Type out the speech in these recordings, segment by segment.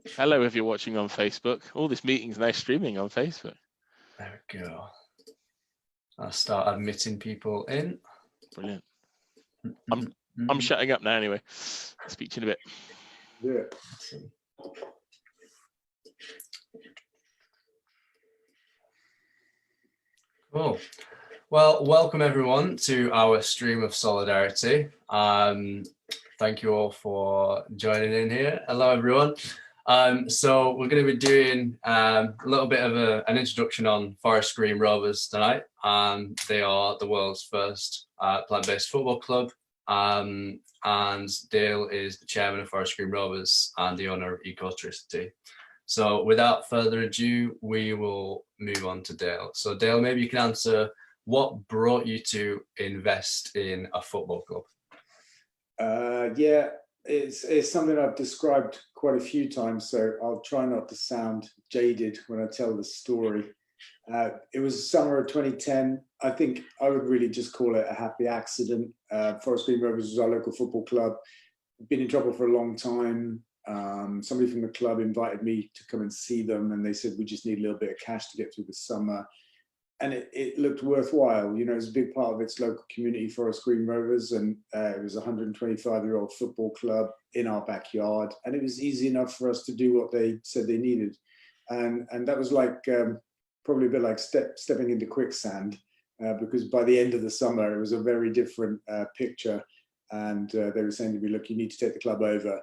Hello, if you're watching on Facebook. All this meeting's now streaming on Facebook. There we go. I'll start admitting people in. Brilliant. I'm shutting up now anyway. Speak to you in a bit. Yeah. Cool. Well, welcome everyone to our stream of solidarity. Thank you all for joining in here. Hello, everyone. So we're going to be doing a little bit of an introduction on Forest Green Rovers tonight. They are the world's first plant-based football club. And Dale is the chairman of Forest Green Rovers and the owner of Ecotricity. So without further ado, we will move on to Dale. So Dale, maybe you can answer what brought you to invest in a football club? Yeah, it's something I've described quite a few times, so I'll try not to sound jaded when I tell the story. It was summer of 2010. I think I would really just call it a happy accident. Forest Green Rovers was our local football club. Been in trouble for a long time. Somebody from the club invited me to come and see them, and they said, we just need a little bit of cash to get through the summer. And it looked worthwhile. You know, it was a big part of its local community, Forest Green Rovers, and it was a 125-year-old football club in our backyard, and it was easy enough for us to do what they said they needed. And that was like probably a bit like stepping into quicksand, because by the end of the summer, it was a very different picture. And they were saying to me, look, you need to take the club over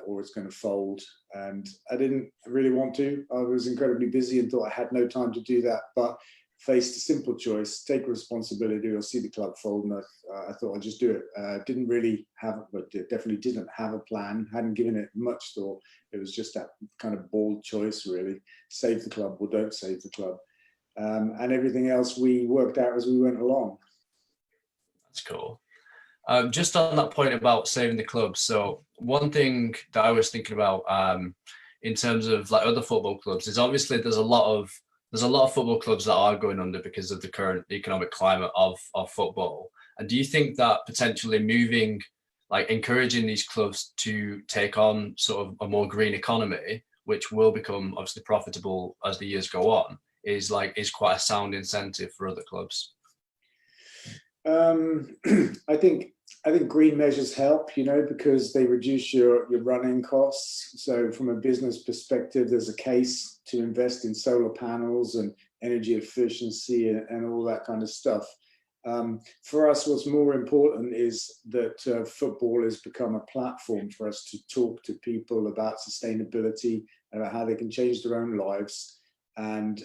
or it's going to fold. And I didn't really want to. I was incredibly busy and thought I had no time to do that, but faced a simple choice: take responsibility or see the club fold. And I thought I'd just do it. Didn't really have, but definitely didn't have a plan. Hadn't given it much thought. It was just that kind of bold choice, really: save the club or don't save the club. And everything else we worked out as we went along. That's cool. Just on that point about saving the club. So one thing that I was thinking about in terms of like other football clubs is obviously there's a lot of football clubs that are going under because of the current economic climate of football. And do you think that potentially moving, like encouraging these clubs to take on sort of a more green economy, which will become obviously profitable as the years go on, is quite a sound incentive for other clubs? I think green measures help, you know, because they reduce your running costs. So from a business perspective, there's a case to invest in solar panels and energy efficiency and all that kind of stuff. For us, what's more important is that football has become a platform for us to talk to people about sustainability and about how they can change their own lives. And,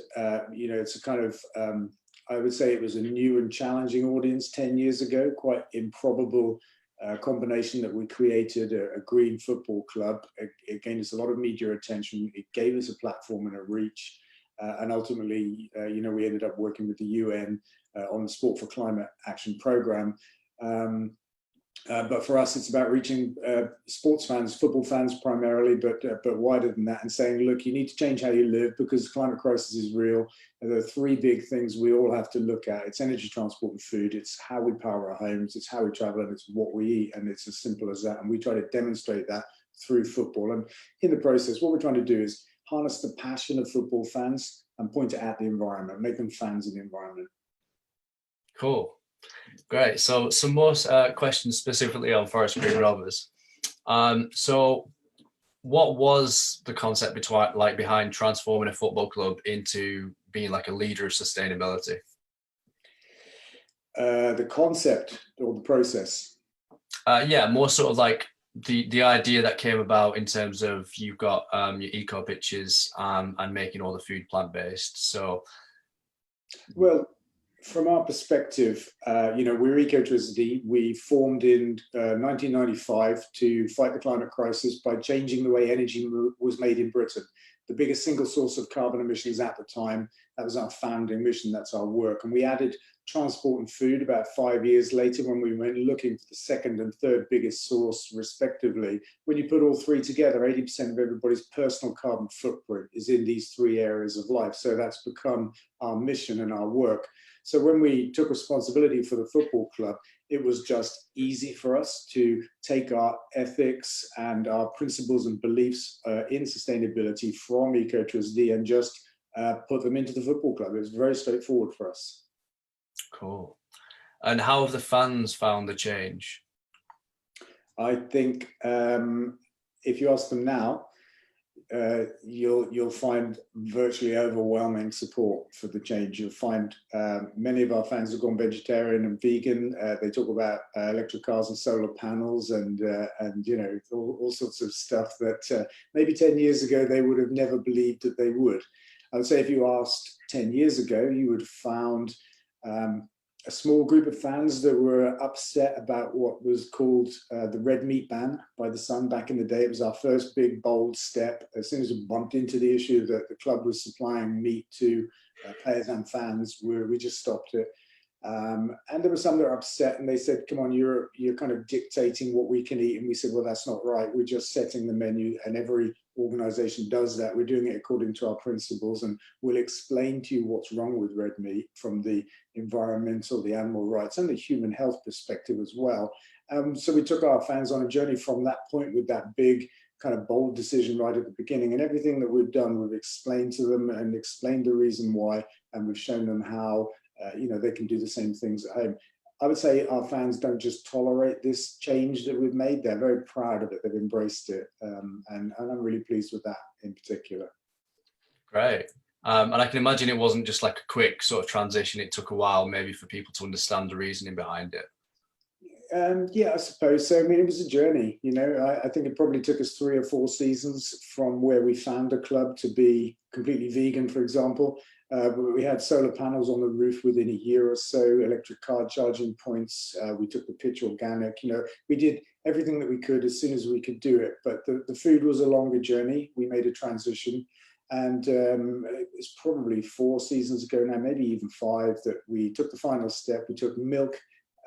you know, it's a kind of, I would say it was a new and challenging audience 10 years ago, quite improbable combination that we created a green football club. It gained us a lot of media attention. It gave us a platform and a reach. And ultimately, you know, we ended up working with the UN on the Sport for Climate Action Programme. But for us, it's about reaching sports fans, football fans primarily, but wider than that, and saying, look, you need to change how you live because the climate crisis is real. And there are three big things we all have to look at. It's energy, transport, and food. It's how we power our homes. It's how we travel, and it's what we eat. And it's as simple as that. And we try to demonstrate that through football. And in the process, what we're trying to do is harness the passion of football fans and point it at the environment, make them fans of the environment. Cool. Great. So some more questions specifically on Forest Green Rovers. So what was the concept behind transforming a football club into being like a leader of sustainability? The concept or the process? Yeah, more sort of like the idea that came about in terms of you've got your eco pitches and making all the food plant-based. So, well, from our perspective, you know, we're Ecotricity. We formed in 1995 to fight the climate crisis by changing the way energy was made in Britain. The biggest single source of carbon emissions at the time, that was our founding mission, that's our work. And we added transport and food about 5 years later, when we went looking for the second and third biggest source respectively. When you put all three together, 80% of everybody's personal carbon footprint is in these three areas of life. So that's become our mission and our work. So when we took responsibility for the football club, it was just easy for us to take our ethics and our principles and beliefs in sustainability from Ecotricity and just put them into the football club. It was very straightforward for us. Cool. And how have the fans found the change? I think if you ask them now, you'll find virtually overwhelming support for the change. You'll find many of our fans have gone vegetarian and vegan. They talk about electric cars and solar panels and you know, all sorts of stuff that maybe 10 years ago they would have never believed that they would. I would say if you asked 10 years ago, you would have found a small group of fans that were upset about what was called the red meat ban by the Sun back in the day. It was our first big, bold step. As soon as we bumped into the issue that the club was supplying meat to players and fans, we just stopped it. And there were some that were upset and they said, come on, you're kind of dictating what we can eat. And we said, well, that's not right. We're just setting the menu, and every organization does that. We're doing it according to our principles, and we'll explain to you what's wrong with red meat from the environmental, the animal rights, and the human health perspective as well. So we took our fans on a journey from that point with that big kind of bold decision right at the beginning, and everything that we've done, we've explained to them and explained the reason why, and we've shown them how you know, they can do the same things at home. I would say our fans don't just tolerate this change that we've made, they're very proud of it, they've embraced it, and I'm really pleased with that in particular. Great. And I can imagine it wasn't just like a quick sort of transition, it took a while maybe for people to understand the reasoning behind it. Yeah, I suppose so. I mean, it was a journey, you know. I think it probably took us 3 or 4 seasons from where we found a club to be completely vegan, for example. We had solar panels on the roof within a year or so, electric car charging points. We took the pitch organic. You know, we did everything that we could as soon as we could do it. But the food was a longer journey. We made a transition. And it's probably 4 seasons ago now, maybe even 5, that we took the final step. We took milk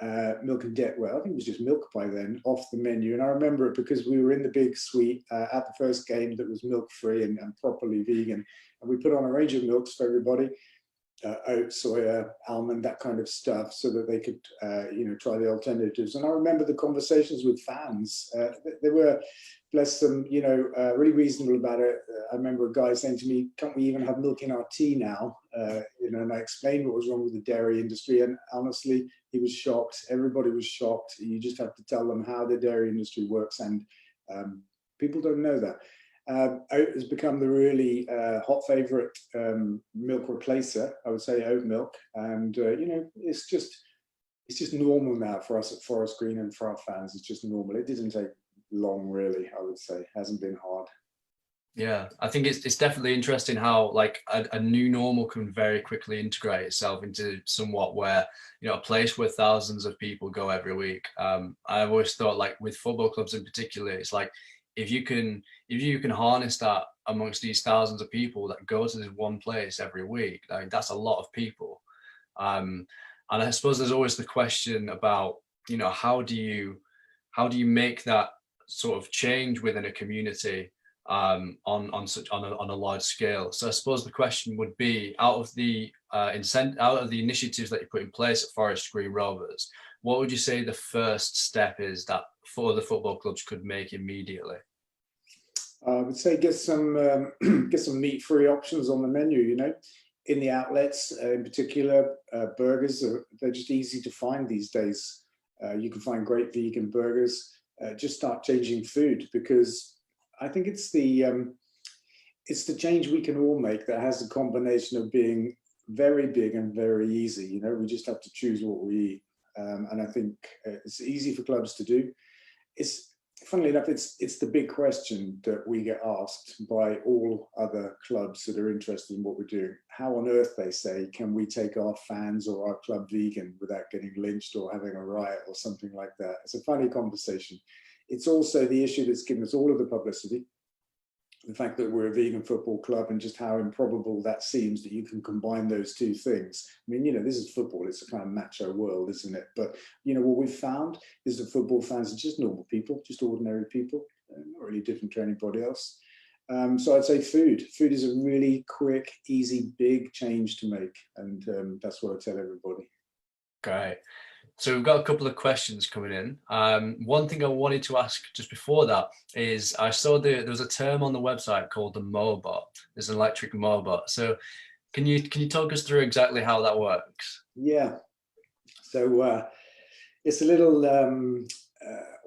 and well, I think it was just milk by then, off the menu. And I remember it because we were in the big suite at the first game that was milk-free and properly vegan. And we put on a range of milks for everybody, oat, soya, almond, that kind of stuff, so that they could, you know, try the alternatives. And I remember the conversations with fans. They were, bless them, you know, really reasonable about it. I remember a guy saying to me, can't we even have milk in our tea now? You know, and I explained what was wrong with the dairy industry. And honestly, he was shocked. Everybody was shocked. You just have to tell them how the dairy industry works. And people don't know that. Oat has become the really hot favorite milk replacer, I would say, oat milk. And, you know, it's just normal now for us at Forest Green and for our fans. It's just normal. It didn't take long, really, I would say. It hasn't been hard. Yeah, I think it's definitely interesting how like a new normal can very quickly integrate itself into somewhat where, you know, a place where thousands of people go every week. I've always thought, like with football clubs in particular, it's like if you can harness that amongst these thousands of people that go to this one place every week, I mean, that's a lot of people. And I suppose there's always the question about, you know, how do you make that sort of change within a community on a large scale. So I suppose the question would be, out of the initiatives that you put in place at Forest Green Rovers, what would you say the first step is that for the football clubs could make immediately? I would say get some meat-free options on the menu. You know, in the outlets, in particular, burgers they're just easy to find these days. You can find great vegan burgers. Just start changing food, because I think it's the change we can all make that has a combination of being very big and very easy. You know, we just have to choose what we eat, and I think it's easy for clubs to do. It's, funnily enough, it's the big question that we get asked by all other clubs that are interested in what we're doing. How on earth, they say, can we take our fans or our club vegan without getting lynched or having a riot or something like that? It's a funny conversation. It's also the issue that's given us all of the publicity. the fact that we're a vegan football club and just how improbable that seems that you can combine those two things. I mean, this is football. It's a kind of macho world, isn't it? But, what we've found is that football fans are just normal people, just ordinary people, not really different to anybody else. So I'd say food. Food is a really quick, easy, big change to make. And that's what I tell everybody. Great. So we've got a couple of questions coming in. One thing I wanted to ask just before that is I saw there was a term on the website called the Mobot. There's an electric Mobot. So can you talk us through exactly how that works? Yeah. So it's a little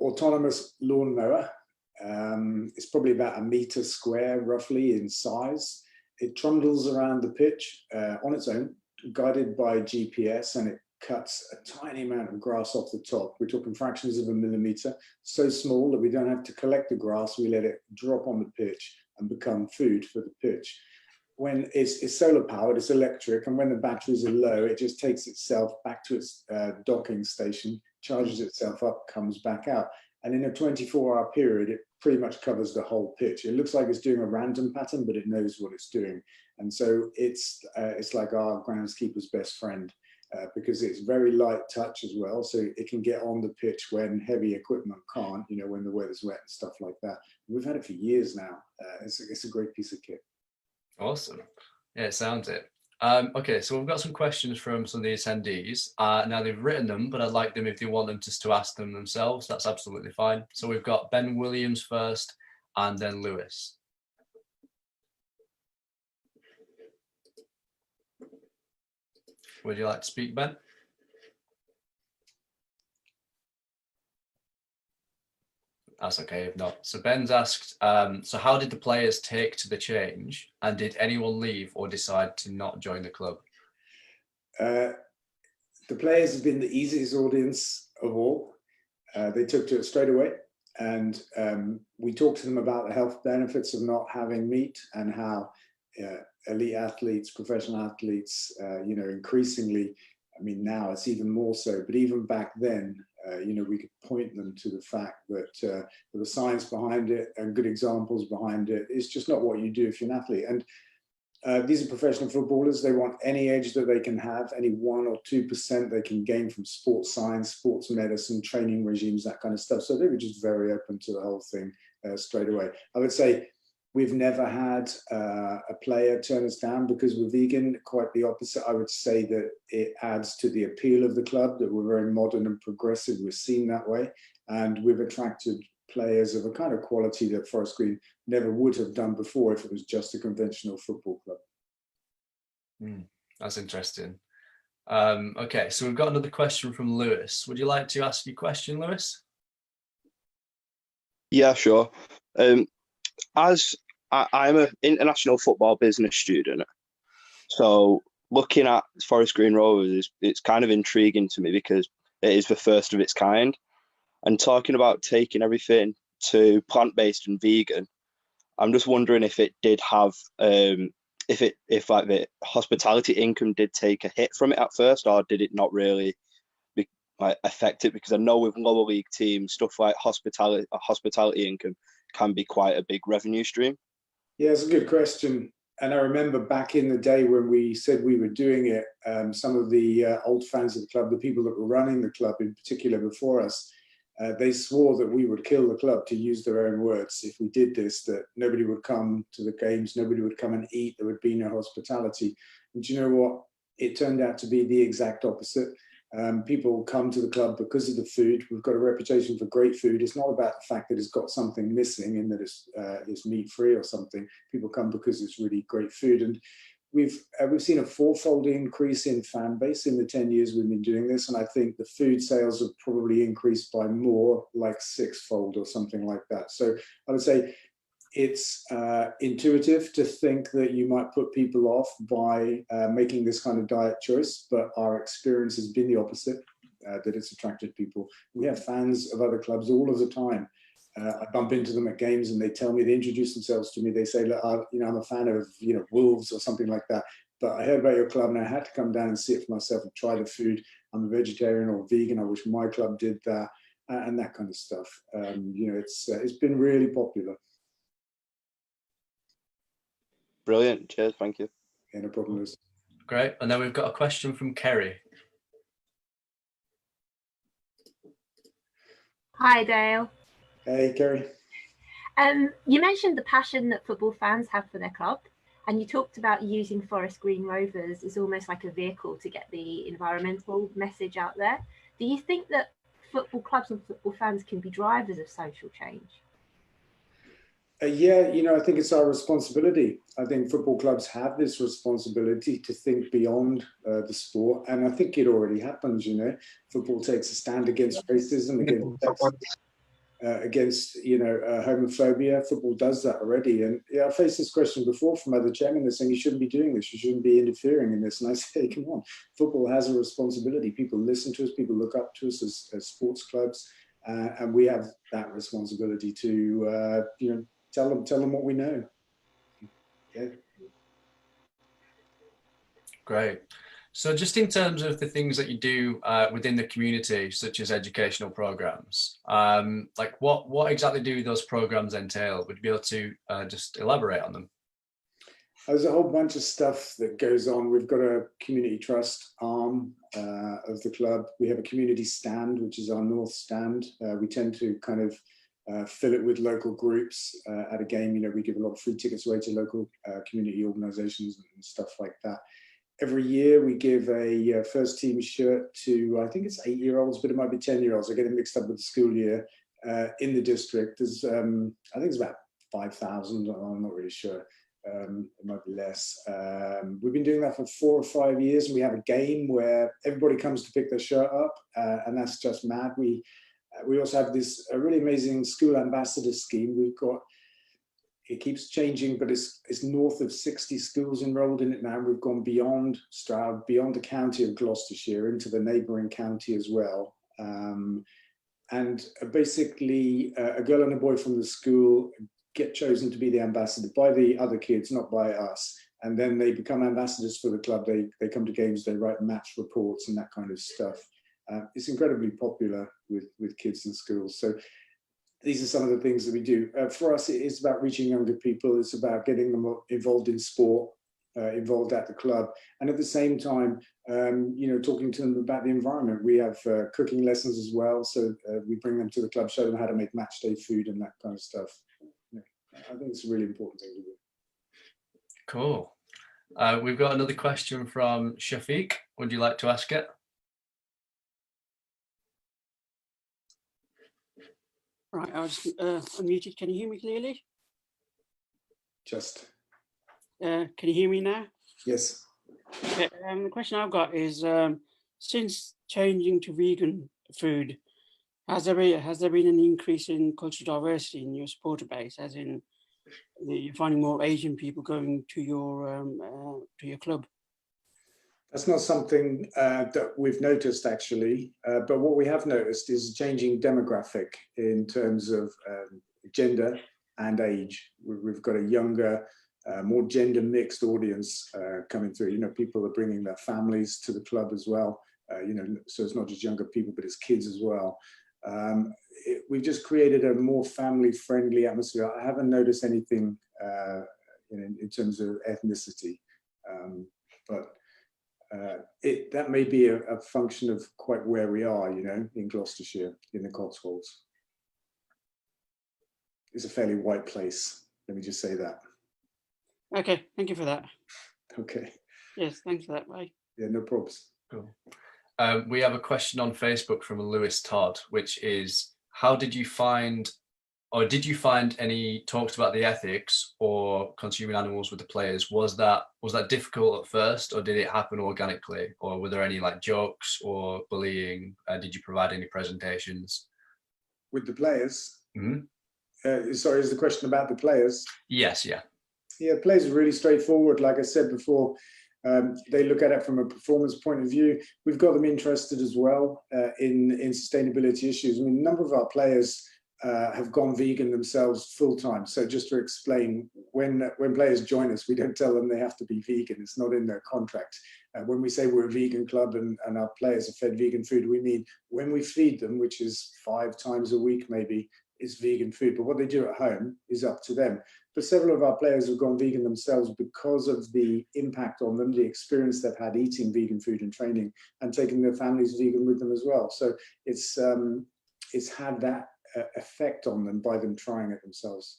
autonomous lawnmower. It's probably about 1 meter square, roughly in size. It trundles around the pitch on its own, guided by GPS, and it cuts a tiny amount of grass off the top. We're talking fractions of a millimeter, so small that we don't have to collect the grass. We let it drop on the pitch and become food for the pitch. When it's solar powered, it's electric, and when the batteries are low, it just takes itself back to its docking station, charges itself up, comes back out. And in a 24-hour period, it pretty much covers the whole pitch. It looks like it's doing a random pattern, but it knows what it's doing. And so it's like our groundskeeper's best friend. Because it's very light touch as well, so it can get on the pitch when heavy equipment can't, when the weather's wet and stuff like that. We've had it for years now. It's a great piece of kit. Awesome. Yeah, it sounds it. Okay, so we've got some questions from some of the attendees. Now they've written them, but I'd like them, if they want them, just to ask them themselves. That's absolutely fine. So we've got Ben Williams first, and then Lewis. Would you like to speak, Ben? That's okay if not. So Ben's asked, so how did the players take to the change, and did anyone leave or decide to not join the club? The players have been the easiest audience of all. They took to it straight away, and we talked to them about the health benefits of not having meat and how elite athletes, professional athletes, increasingly, I mean, now it's even more so, but even back then, we could point them to the fact that there was science behind it and good examples behind it. It's just not what you do if you're an athlete. And these are professional footballers. They want any edge that they can have, any 1 or 2% they can gain from sports science, sports medicine, training regimes, that kind of stuff. So they were just very open to the whole thing straight away. I would say we've never had a player turn us down because we're vegan. Quite the opposite. I would say that it adds to the appeal of the club, that we're very modern and progressive. We're seen that way. And we've attracted players of a kind of quality that Forest Green never would have done before if it was just a conventional football club. That's interesting. Okay, so we've got another question from Lewis. Would you like to ask your question, Lewis? Yeah, sure. As I'm an international football business student, so looking at Forest Green Rovers, it's kind of intriguing to me because it is the first of its kind. And talking about taking everything to plant-based and vegan, I'm just wondering if it did have, if like the hospitality income did take a hit from it at first, or did it not really affect it? Because I know with lower league teams, stuff like hospitality income can be quite a big revenue stream. Yeah, it's a good question. And I remember back in the day when we said we were doing it, some of the old fans of the club, the people that were running the club in particular before us, they swore that we would kill the club, to use their own words, if we did this, that nobody would come to the games, nobody would come and eat, there would be no hospitality. And you know what? It turned out to be the exact opposite. People come to the club because of the food. We've got a reputation for great food. It's not about the fact that it's got something missing in that it's meat-free or something. People come because it's really great food. And we've seen a 4-fold increase in fan base in the 10 years we've been doing this. And I think the food sales have probably increased by more, like 6-fold or something like that. So I would say it's intuitive to think that you might put people off by making this kind of diet choice, but our experience has been the opposite, that it's attracted people. We have fans of other clubs all of the time. I bump into them at games and they tell me, they introduce themselves to me. They say, look, I'm a fan of, Wolves or something like that, but I heard about your club and I had to come down and see it for myself and try the food. I'm a vegetarian or vegan. I wish my club did that, and that kind of stuff. It's been really popular. Brilliant. Cheers. Thank you. Yeah, no problem, Lewis. Great. And then we've got a question from Kerry. Hi, Dale. Hey, Kerry. You mentioned the passion that football fans have for their club, and you talked about using Forest Green Rovers as almost like a vehicle to get the environmental message out there. Do you think that football clubs and football fans can be drivers of social change? Yeah, I think it's our responsibility. I think football clubs have this responsibility to think beyond the sport, and I think it already happens. Football takes a stand against racism, against sexism, against homophobia. Football does that already, and I faced this question before from other chairmen. They're saying you shouldn't be doing this, you shouldn't be interfering in this, and I say, come on, football has a responsibility. People listen to us, people look up to us as sports clubs, and we have that responsibility to tell them what we know. Yeah. Great. So just in terms of the things that you do within the community, such as educational programs, like what exactly do those programs entail? Would you be able to just elaborate on them? There's a whole bunch of stuff that goes on. We've got a community trust arm of the club. We have a community stand, which is our north stand. We tend to kind of fill it with local groups at a game. We give a lot of free tickets away to local community organizations and stuff like that. Every year we give a first team shirt to, I think it's 8-year-olds, but it might be 10-year-olds. I get it mixed up with the school year in the district. There's, I think it's about 5,000, I'm not really sure. It might be less. We've been doing that for 4 or 5 years, and we have a game where everybody comes to pick their shirt up, and that's just mad. We also have this really amazing school ambassador scheme. We've got, it keeps changing, but it's north of 60 schools enrolled in it now. We've gone beyond Stroud, beyond the county of Gloucestershire, into the neighbouring county as well. And basically, a girl and a boy from the school get chosen to be the ambassador by the other kids, not by us. And then they become ambassadors for the club. They come to games, they write match reports and that kind of stuff. It's incredibly popular with kids in schools. So these are some of the things that we do. For us, it's about reaching younger people. It's about getting them involved in sport, involved at the club. And at the same time, talking to them about the environment. We have cooking lessons as well. So we bring them to the club, show them how to make match day food and that kind of stuff. I think it's a really important thing to do. Cool. We've got another question from Shafiq. Would you like to ask it? Right, I was unmuted. Can you hear me clearly? Just. Can you hear me now? Yes. Okay, the question I've got is, since changing to vegan food, has there been an increase in cultural diversity in your supporter base, as in you're finding more Asian people going to your club? That's not something that we've noticed, actually, but what we have noticed is a changing demographic in terms of gender and age. We've got a younger, more gender mixed audience coming through. People are bringing their families to the club as well. So it's not just younger people, but it's kids as well. We've just created a more family-friendly atmosphere. I haven't noticed anything in terms of ethnicity, but that may be a function of quite where we are, in Gloucestershire, in the Cotswolds. It's a fairly white place. Let me just say that. Okay, thank you for that. Okay. Yes, thanks for that. Bye. Yeah, no problems. Cool. We have a question on Facebook from Lewis Todd, which is, did you find any talks about the ethics or consuming animals with the players? Was that difficult at first, or did it happen organically, or were there any jokes or bullying? Did you provide any presentations with the players? Mm-hmm. Sorry, is the question about the players? Yes, yeah. Yeah, players are really straightforward. Like I said before, they look at it from a performance point of view. We've got them interested as well in sustainability issues. I mean, a number of our players have gone vegan themselves full time. So just to explain, when players join us, we don't tell them they have to be vegan. It's not in their contract. When we say we're a vegan club and our players are fed vegan food, we mean when we feed them, which is 5 times a week maybe, is vegan food. But what they do at home is up to them. but several of our players have gone vegan themselves because of the impact on them, the experience they've had eating vegan food and training, and taking their families vegan with them as well. So it's had that effect on them by them trying it themselves.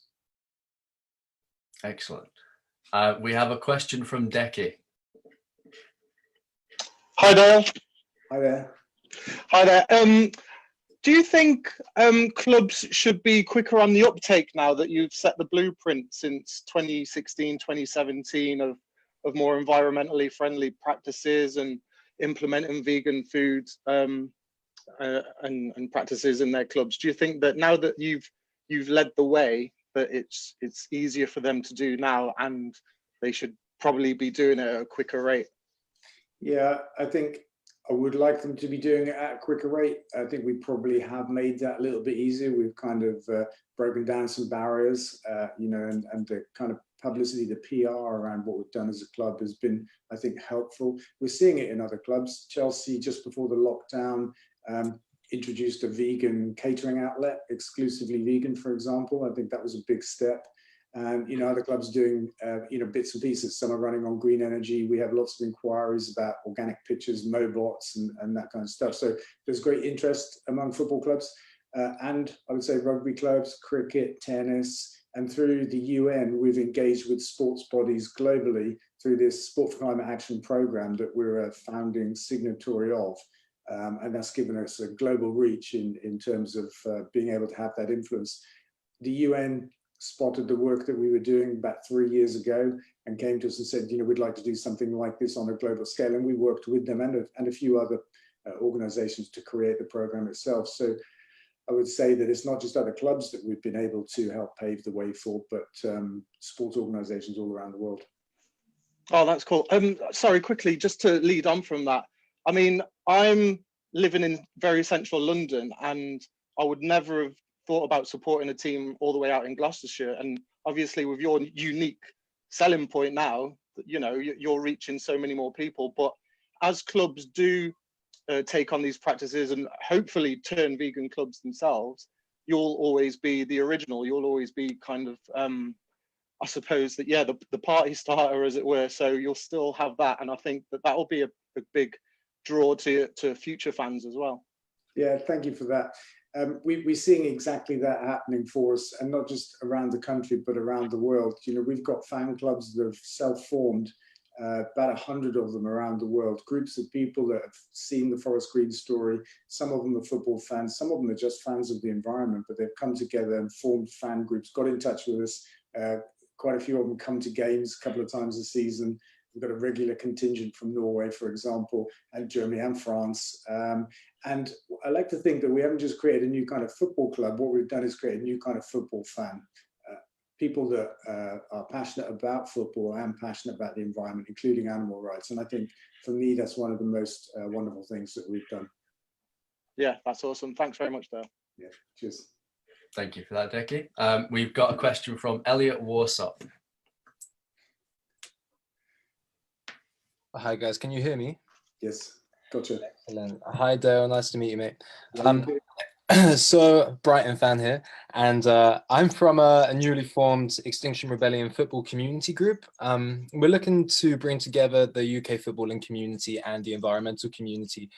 Excellent. We have a question from Decky. Hi Dale. Hi there. Hi there. Do you think clubs should be quicker on the uptake now that you've set the blueprint since 2016, 2017 of more environmentally friendly practices and implementing vegan food and practices in their clubs? Do you think that now that you've led the way, that it's easier for them to do now, and they should probably be doing it at a quicker rate? Yeah, I think I would like them to be doing it at a quicker rate. I think we probably have made that a little bit easier. We've kind of broken down some barriers, you know, and the kind of publicity, the PR around what we've done as a club has been, I think, helpful. We're seeing it in other clubs. Chelsea, just before the lockdown, introduced a vegan catering outlet, exclusively vegan, for example. I think that was a big step. And, you know, other clubs doing, you know, bits and pieces. Some are running on green energy. We have lots of inquiries about organic pitches, mobots, and that kind of stuff. So there's great interest among football clubs. And I would say rugby clubs, cricket, tennis, and through the UN, we've engaged with sports bodies globally through this Sport for Climate Action program that we're a founding signatory of. And that's given us a global reach in terms of being able to have that influence. The UN spotted the work that we were doing about 3 years ago and came to us and said, you know, we'd like to do something like this on a global scale. And we worked with them and a few other organizations to create the program itself. So I would say that it's not just other clubs that we've been able to help pave the way for, but sports organizations all around the world. Oh, that's cool. Sorry, quickly, just to lead on from that. I mean, I'm living in very central London, and I would never have thought about supporting a team all the way out in Gloucestershire. And obviously with your unique selling point now, you know, you're reaching so many more people. But as clubs do take on these practices and hopefully turn vegan clubs themselves, you'll always be the original. You'll always be kind of, I suppose that, yeah, the party starter, as it were. So you'll still have that. And I think that will be a big draw to future fans as well. Yeah, thank you for that. We're seeing exactly that happening for us, and not just around the country, but around the world. You know, we've got fan clubs that have self-formed, about 100 of them around the world, groups of people that have seen the Forest Green story. Some of them are football fans, some of them are just fans of the environment, but they've come together and formed fan groups, got in touch with us. Quite a few of them come to games a couple of times a season. We've got a regular contingent from Norway, for example, and Germany and France. And I like to think that we haven't just created a new kind of football club. What we've done is create a new kind of football fan. People that are passionate about football and passionate about the environment, including animal rights. And I think for me, that's one of the most wonderful things that we've done. Yeah, that's awesome. Thanks very much, Dale. Yeah, cheers. Thank you for that, Decky. We've got a question from Elliot Warsop. Hi guys, can you hear me? Yes, gotcha. Excellent. Hi Dale, nice to meet you, mate. Yeah, So Brighton fan here, and I'm from a newly formed Extinction Rebellion football community group. We're looking to bring together the UK footballing community and the environmental community.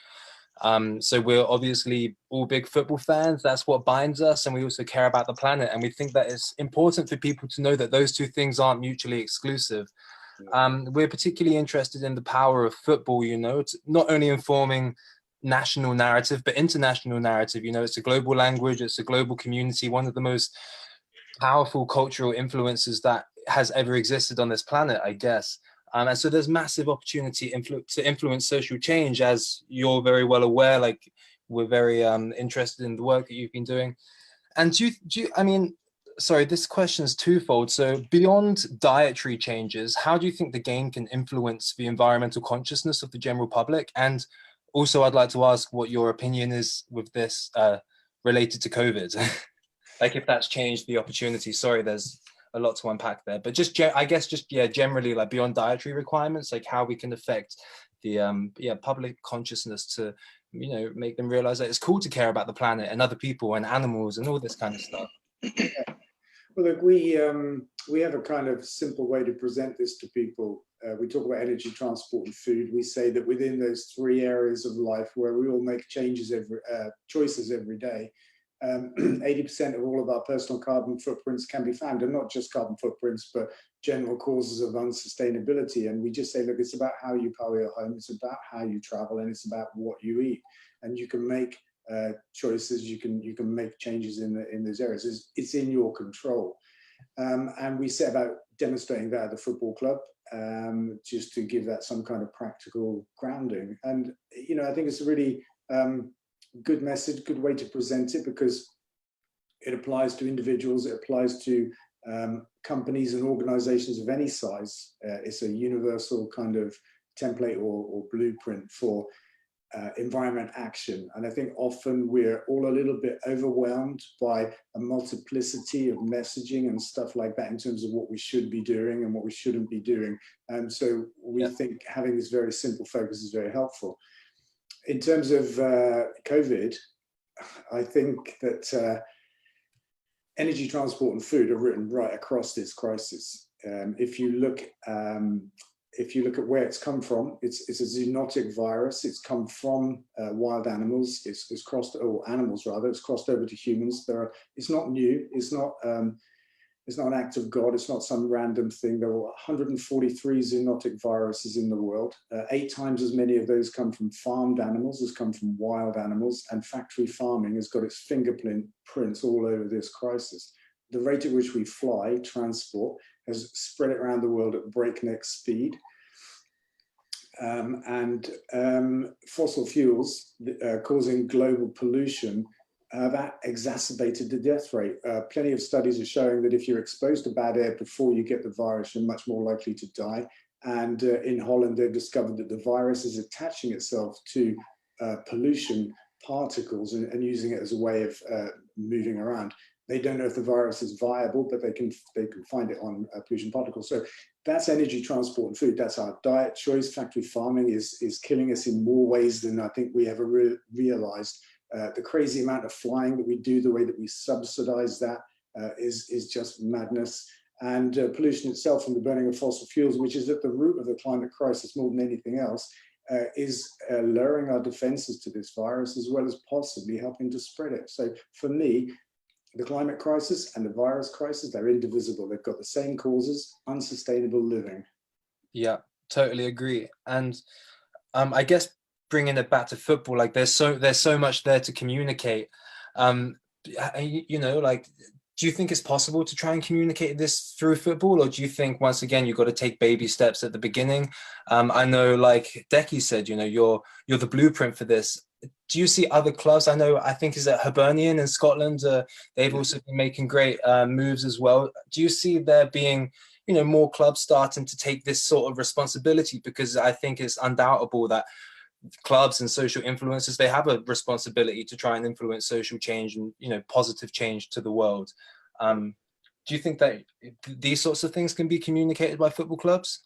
So we're obviously all big football fans. That's what binds us, and we also care about the planet. And we think that it's important for people to know that those two things aren't mutually exclusive. We're particularly interested in the power of football, you know, not only informing national narrative, but international narrative. You know, it's a global language, it's a global community, one of the most powerful cultural influences that has ever existed on this planet, I guess. And so there's massive opportunity to influence social change, as you're very well aware. Like, we're very interested in the work that you've been doing. And do you, I mean, sorry, this question is twofold. So beyond dietary changes, how do you think the game can influence the environmental consciousness of the general public? And also, I'd like to ask what your opinion is with this related to COVID. Like, if that's changed the opportunity. Sorry, there's a lot to unpack there, but just I guess just generally, like, beyond dietary requirements, like how we can affect the public consciousness to, you know, make them realize that it's cool to care about the planet and other people and animals and all this kind of stuff. Well, look, we have a kind of simple way to present this to people. We talk about energy, transport, and food. We say that within those three areas of life where we all make choices every day, 80% of all of our personal carbon footprints can be found, and not just carbon footprints, but general causes of unsustainability. And we just say, look, it's about how you power your home, it's about how you travel, and it's about what you eat. And you can make choices, you can make changes in those areas. It's in your control. And we set about demonstrating that at the football club, just to give that some kind of practical grounding. And I think it's a really good message, good way to present it, because it applies to individuals, it applies to companies and organizations of any size. It's a universal kind of template or blueprint for environment action. And I think often we're all a little bit overwhelmed by a multiplicity of messaging and stuff like that in terms of what we should be doing and what we shouldn't be doing. And so we think having this very simple focus is very helpful. In terms of COVID, I think that energy, transport, and food are written right across this crisis. If you look at where it's come from, it's a zoonotic virus. It's come from wild animals. It's crossed, or animals rather. It's crossed over to humans. It's not new. It's not an act of God. It's not some random thing. There are 143 zoonotic viruses in the world. 8 times as many of those come from farmed animals as come from wild animals. And factory farming has got its fingerprints all over this crisis. The rate at which we fly, transport, has spread it around the world at breakneck speed. Fossil fuels causing global pollution that exacerbated the death rate. Plenty of studies are showing that if you're exposed to bad air before you get the virus, you're much more likely to die. And in Holland, they've discovered that the virus is attaching itself to pollution particles and using it as a way of moving around. They don't know if the virus is viable, but they can find it on pollution particles. So that's energy, transport, and food. That's our diet choice. Factory farming is killing us in more ways than I think we ever realized. The crazy amount of flying that we do, the way that we subsidize that is just madness. And pollution itself from the burning of fossil fuels, which is at the root of the climate crisis more than anything else, is lowering our defenses to this virus, as well as possibly helping to spread it. So for me, the climate crisis and the virus crisis, they're indivisible. They've got the same causes: unsustainable living. Yeah, totally agree. And I guess bringing it back to football, like there's so much there to communicate. Like, do you think it's possible to try and communicate this through football, or do you think once again you've got to take baby steps at the beginning? I know, like Decky said, you're the blueprint for this. Do you see other clubs? I think is it Hibernian in Scotland? They've also been making great moves as well. Do you see there being more clubs starting to take this sort of responsibility? Because I think it's undoubtable that clubs and social influencers, they have a responsibility to try and influence social change and positive change to the world. Do you think that these sorts of things can be communicated by football clubs?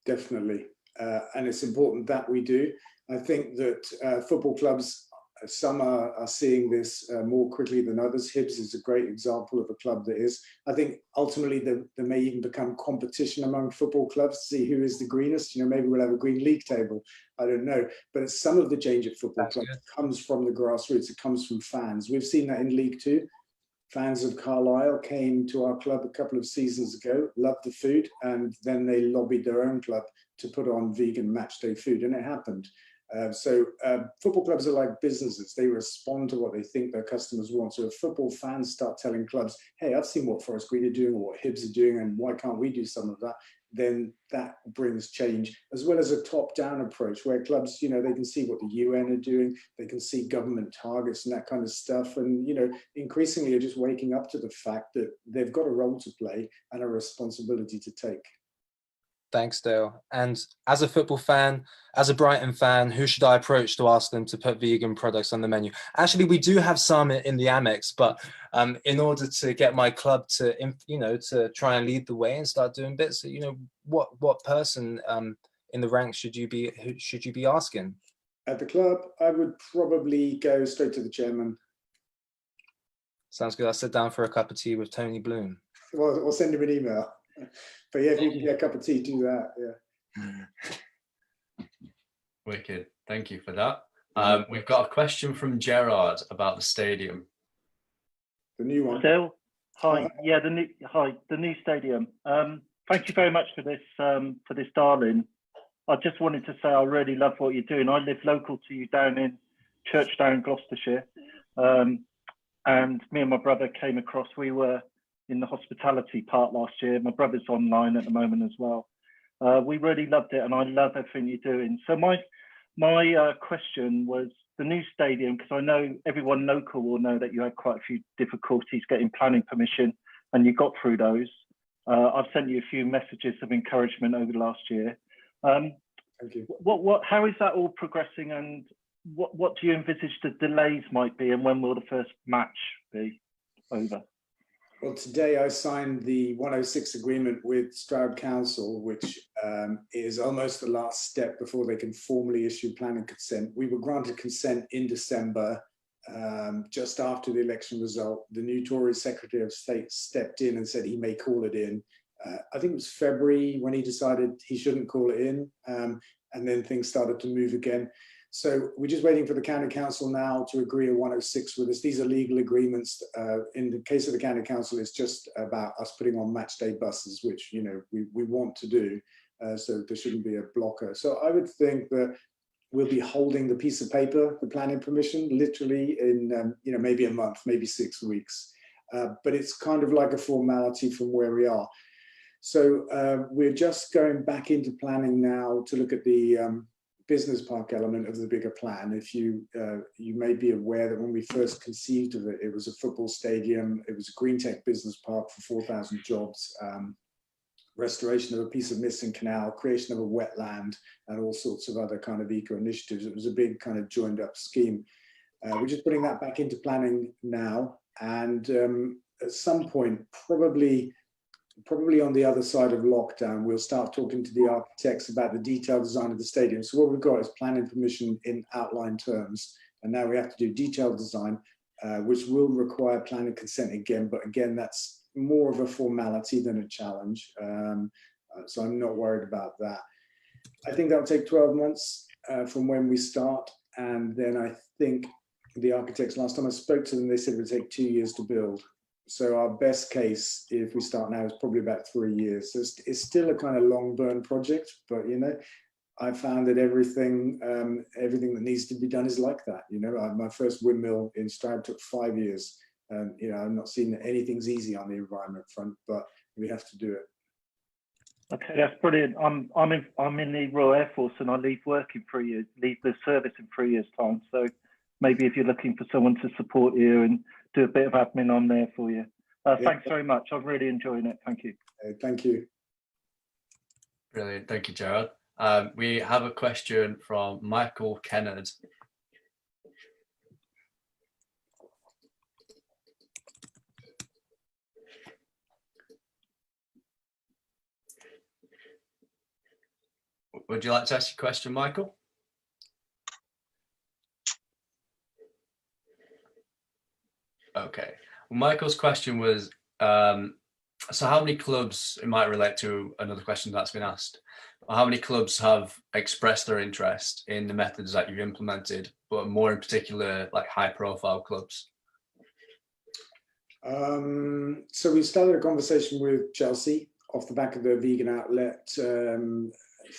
Definitely, and it's important that we do. I think that football clubs, some are seeing this more quickly than others. Hibs is a great example of a club that is. I think ultimately there may even become competition among football clubs to see who is the greenest. Maybe we'll have a green league table. I don't know. But some of the change at football clubs comes from the grassroots. It comes from fans. We've seen that in League Two. Fans of Carlisle came to our club a couple of seasons ago, loved the food, and then they lobbied their own club to put on vegan match day food, and it happened. So football clubs are like businesses. They respond to what they think their customers want. So if football fans start telling clubs, hey, I've seen what Forest Green are doing or what Hibs are doing, and why can't we do some of that? Then that brings change, as well as a top-down approach where clubs, they can see what the UN are doing, they can see government targets and that kind of stuff. And, increasingly are just waking up to the fact that they've got a role to play and a responsibility to take. Thanks, Dale. And as a football fan, as a Brighton fan, who should I approach to ask them to put vegan products on the menu? Actually, we do have some in the Amex, but in order to get my club to, to try and lead the way and start doing bits, what person in the ranks should you be asking? At the club, I would probably go straight to the chairman. Sounds good. I'll sit down for a cup of tea with Tony Bloom. or send him an email. But yeah, if you can get a cup of tea, do that. Yeah. Wicked. Thank you for that. We've got a question from Gerard about the stadium. The new one. Still, hi. Yeah, the new stadium. Thank you very much for this, darling. I just wanted to say I really love what you're doing. I live local to you down in Churchdown, Gloucestershire, and me and my brother came across. We were in the hospitality part last year. My brother's online at the moment as well. We really loved it, and I love everything you're doing. So my question was the new stadium, because I know everyone local will know that you had quite a few difficulties getting planning permission, and you got through those. I've sent you a few messages of encouragement over the last year. Thank you. How is that all progressing, and what do you envisage the delays might be, and when will the first match be over? Well, today I signed the 106 agreement with Stroud Council, which is almost the last step before they can formally issue planning consent. We were granted consent in December, just after the election result. The new Tory Secretary of State stepped in and said he may call it in. I think it was February when he decided he shouldn't call it in, and then things started to move again. So we're just waiting for the county council now to agree a 106 with us. These are legal agreements. In the case of the county council, it's just about us putting on match day buses, which we want to do. So there shouldn't be a blocker. So I would think that we'll be holding the piece of paper, the planning permission, literally in maybe a month, maybe 6 weeks. But it's kind of like a formality from where we are. So we're just going back into planning now to look at the business park element of the bigger plan. If you may be aware that when we first conceived of it, it was a football stadium, it was a green tech business park for 4,000 jobs, restoration of a piece of missing canal, creation of a wetland, and all sorts of other kind of eco initiatives. It was a big kind of joined up scheme. We're just putting that back into planning now, and at some point, probably on the other side of lockdown, we'll start talking to the architects about the detailed design of the stadium. So what we've got is planning permission in outline terms, and now we have to do detailed design, which will require planning consent again. But again, that's more of a formality than a challenge. So I'm not worried about that. I think that'll take 12 months from when we start. And then I think the architects, last time I spoke to them, they said it would take 2 years to build. So our best case, if we start now, is probably about 3 years. So it's still a kind of long burn project, but I found that everything that needs to be done is like that. My first windmill in Stroud took 5 years, and I've not seen that anything's easy on the environment front, but we have to do it. Okay, that's brilliant. I'm in the Royal Air Force, and I leave work in 3 years, leave the service in 3 years' time. So maybe if you're looking for someone to support you and do a bit of admin on there for you. Thanks very much. I'm really enjoying it. Thank you. Thank you. Brilliant. Thank you, Gerard. We have a question from Michael Kennard. Would you like to ask your question, Michael? Okay. Well, Michael's question was, so how many clubs, it might relate to another question that's been asked, how many clubs have expressed their interest in the methods that you've implemented, but more in particular, like high profile clubs? So we started a conversation with Chelsea off the back of the vegan outlet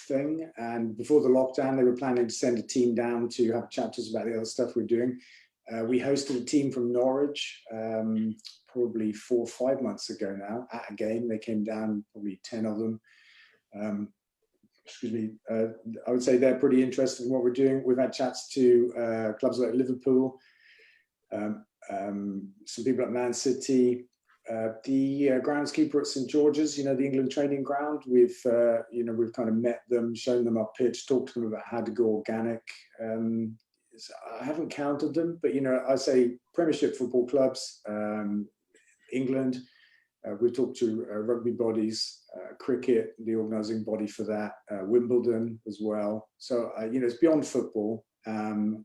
thing. And before the lockdown, they were planning to send a team down to have chapters about the other stuff we're doing. We hosted a team from Norwich probably 4 or 5 months ago now at a game. They came down, probably 10 of them. I would say they're pretty interested in what we're doing. We've had chats to clubs like Liverpool, some people at Man City, the groundskeeper at St George's, the England training ground. We've kind of met them, shown them our pitch, talked to them about how to go organic. I haven't counted them, but I say Premiership football clubs, England. We've talked to rugby bodies, cricket, the organising body for that, Wimbledon as well. So it's beyond football and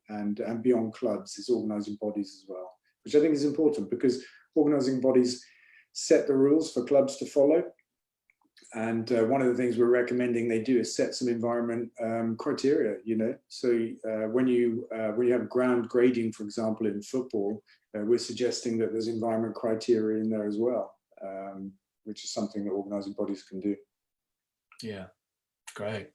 beyond clubs. It's organising bodies as well, which I think is important because organising bodies set the rules for clubs to follow. And one of the things we're recommending they do is set some environment criteria, you know. So when you have ground grading, for example, in football, we're suggesting that there's environment criteria in there as well, which is something that organising bodies can do. Yeah, great.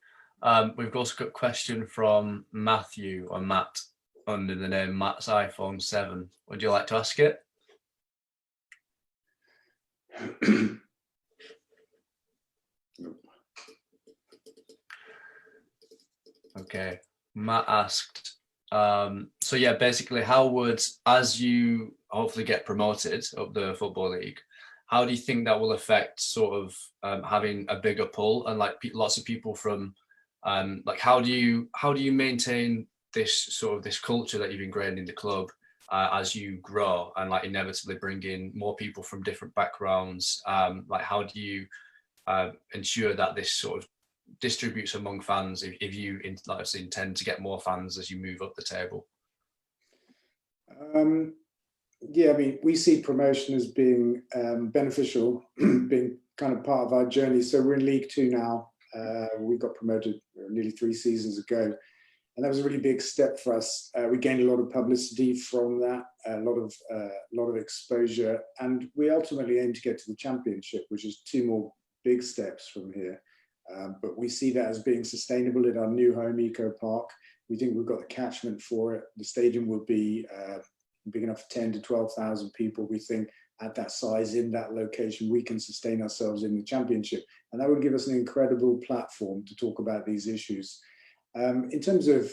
We've also got a question from Matthew, or Matt, under the name Matt's iPhone 7. Would you like to ask it? Okay, Matt asked, so yeah, basically how would, as you hopefully get promoted up the Football League, how do you think that will affect sort of having a bigger pull and like lots of people from, like how do you maintain this culture that you've ingrained in the club as you grow and like inevitably bring in more people from different backgrounds? Like how do you ensure that this sort of distributes among fans if you like I say, intend to get more fans as you move up the table? Yeah, I mean, we see promotion as being beneficial, being kind of part of our journey. So we're in League Two now. We got promoted nearly 3 seasons ago, and that was a really big step for us. We gained a lot of publicity from that, a lot of exposure, and we ultimately aim to get to the Championship, which is 2 more big steps from here. But we see that as being sustainable in our new home, Eco Park. We think we've got the catchment for it. The stadium will be big enough for 10 to 12,000 people. We think at that size, in that location, we can sustain ourselves in the Championship. And that would give us an incredible platform to talk about these issues. In terms of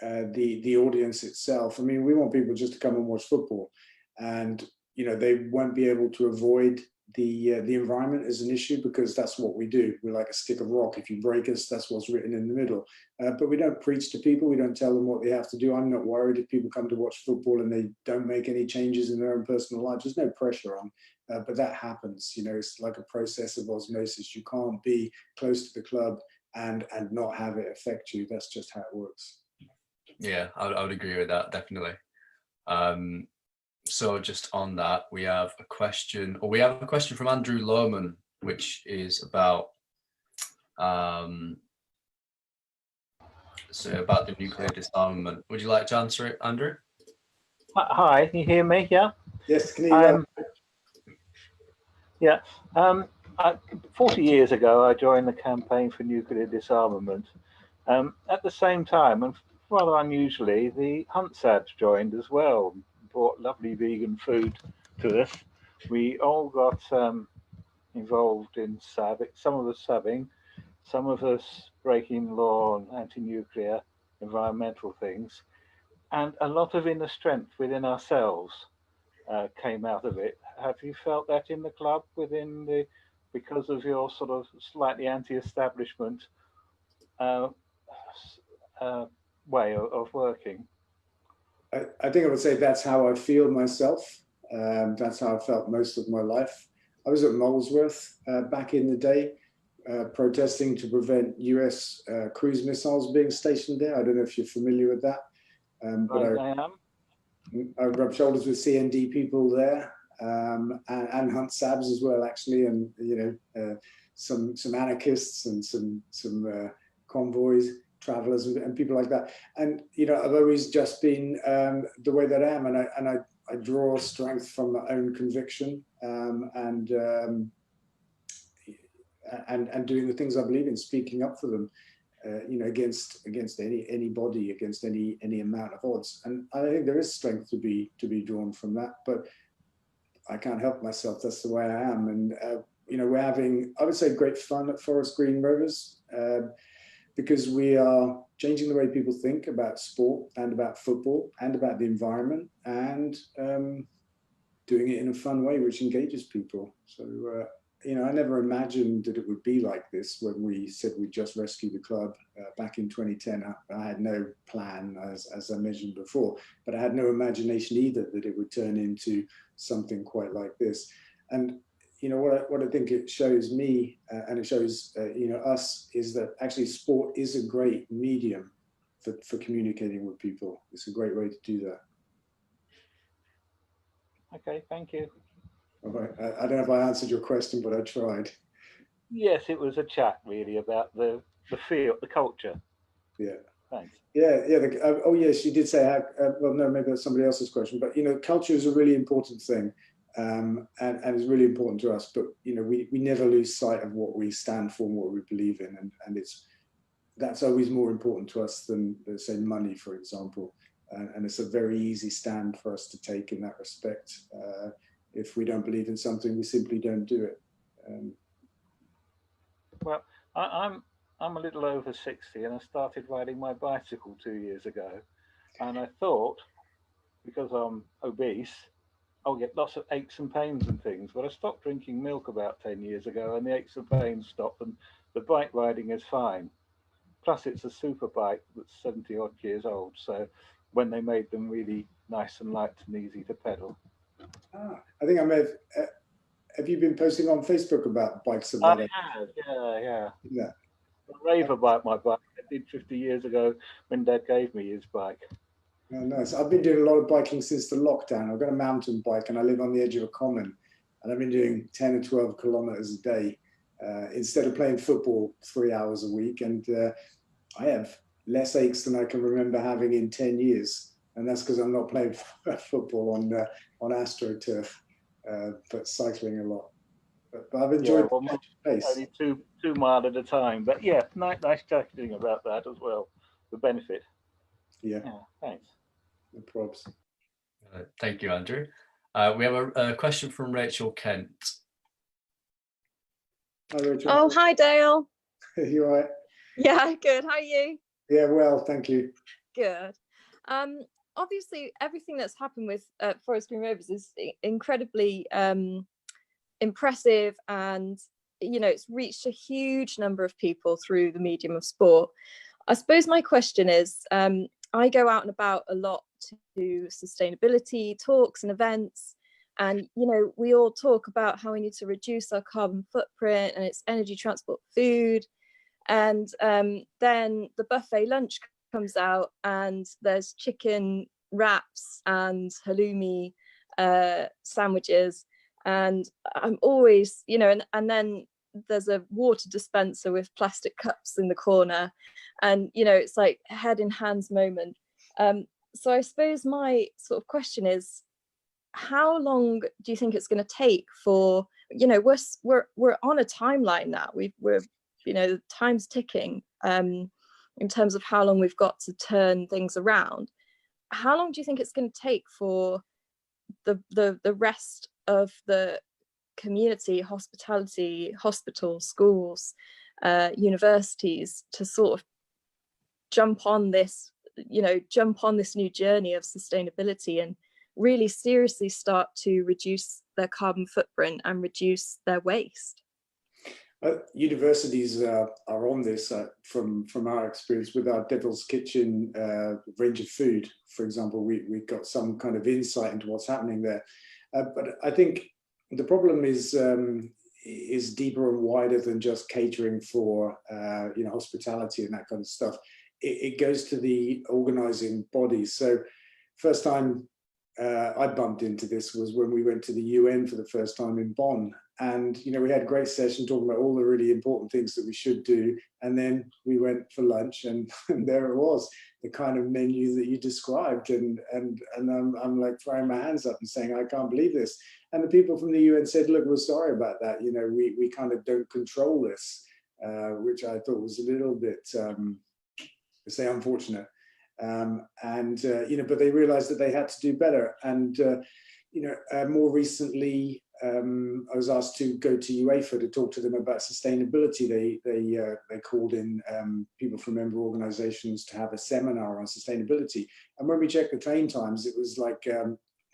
the audience itself, I mean, we want people just to come and watch football. And, you know, they won't be able to avoid the environment as an issue, because that's what we do. We're like a stick of rock. If you break us, that's what's written in the middle. But we don't preach to people. We don't tell them what they have to do. I'm not worried if people come to watch football and they don't make any changes in their own personal lives. There's no pressure on, but that happens. You know, it's like a process of osmosis. You can't be close to the club and not have it affect you. That's just how it works. Yeah, I would agree with that, definitely. So just on that, we have a question from Andrew Lohman, which is about about the nuclear disarmament. Would you like to answer it, Andrew? Hi, can you hear me? Yeah. Yes, can you hear Yeah. 40 years ago, I joined the campaign for nuclear disarmament. At the same time, and rather unusually, the Huntsabs joined as well. Brought lovely vegan food to us. We all got involved in sabbing, some of us subbing, some of us breaking law on anti-nuclear environmental things, and a lot of inner strength within ourselves came out of it. Have you felt that in the club because of your sort of slightly anti-establishment way of working? I think I would say that's how I feel myself. That's how I felt most of my life. I was at Molesworth back in the day, protesting to prevent US cruise missiles being stationed there. I don't know if you're familiar with that. But I am. I rubbed shoulders with CND people there, and Huntsabs as well, actually, and you know, some anarchists and some convoys, travelers and people like that. And you know, I've always just been the way that I am, and I draw strength from my own conviction and doing the things I believe in, speaking up for them. You know, against anybody, against any amount of odds. And I think there is strength to be drawn from that, but I can't help myself. That's the way I am. And you know, we're having, I would say, great fun at Forest Green Rovers because we are changing the way people think about sport and about football and about the environment, and doing it in a fun way which engages people. So you know, I never imagined that it would be like this when we said we'd just rescue the club back in 2010. I had no plan, as I mentioned before, but I had no imagination either that it would turn into something quite like this. And you know, what I think it shows me and it shows you know, us, is that actually sport is a great medium for communicating with people. It's a great way to do that. Okay, thank you. I don't know if I answered your question, but I tried. Yes, it was a chat really about the feel, the culture. Yeah. Thanks. Yeah. Oh, yes, you did say how. Well, no, maybe that's somebody else's question. But culture is a really important thing, and it's really important to us. But we never lose sight of what we stand for and what we believe in, and that's always more important to us than, let's say, money, for example. And it's a very easy stand for us to take in that respect. If we don't believe in something, we simply don't do it. Well, I'm a little over 60, and I started riding my bicycle 2 years ago. And I thought, because I'm obese, I'll get lots of aches and pains and things. But I stopped drinking milk about 10 years ago, and the aches and pains stopped, and the bike riding is fine. Plus, it's a super bike that's 70 odd years old. So when they made them really nice and light and easy to pedal. I think I may have you been posting on Facebook about bikes of that? I have, yeah. I rave about my bike. I did 50 years ago when Dad gave me his bike. Oh, nice. I've been doing a lot of biking since the lockdown. I've got a mountain bike and I live on the edge of a common, and I've been doing 10 or 12 kilometers a day instead of playing football 3 hours a week. And I have less aches than I can remember having in 10 years. And that's because I'm not playing football on AstroTurf, but cycling a lot. But I've enjoyed the pace. Only 2 miles at a time. But yeah, nice chatting about that as well. The benefit. Yeah. Thanks. No probs. Thank you, Andrew. We have a question from Rachel Kent. Hi, Rachel. Oh, hi, Dale. You all right? Yeah, good. How are you? Yeah, well, thank you. Good. Obviously, everything that's happened with Forest Green Rovers is incredibly impressive, and it's reached a huge number of people through the medium of sport. I suppose my question is, I go out and about a lot to sustainability talks and events, and we all talk about how we need to reduce our carbon footprint, and it's energy, transport, food, and then the buffet lunch comes out and there's chicken wraps and halloumi sandwiches, and I'm always and then there's a water dispenser with plastic cups in the corner, and it's like head in hands moment. So I suppose my sort of question is, how long do you think it's going to take for we're on a timeline now, we're the time's ticking in terms of how long we've got to turn things around. How long do you think it's going to take for the rest of the community, hospitality, hospitals, schools, universities to sort of jump on this new journey of sustainability and really seriously start to reduce their carbon footprint and reduce their waste? Universities are on this from our experience with our Devil's Kitchen range of food. For example, we got some kind of insight into what's happening there. But I think the problem is deeper and wider than just catering for hospitality and that kind of stuff. It goes to the organizing bodies. So first time I bumped into this was when we went to the UN for the first time in Bonn. And, we had a great session talking about all the really important things that we should do. And then we went for lunch and there it was, the kind of menu that you described. And I'm like throwing my hands up and saying, I can't believe this. And the people from the UN said, look, we're sorry about that. We kind of don't control this, which I thought was a little bit, to say, unfortunate. But they realized that they had to do better. And, more recently, I was asked to go to UEFA to talk to them about sustainability. They called in people from member organizations to have a seminar on sustainability. And when we checked the train times, it was like, I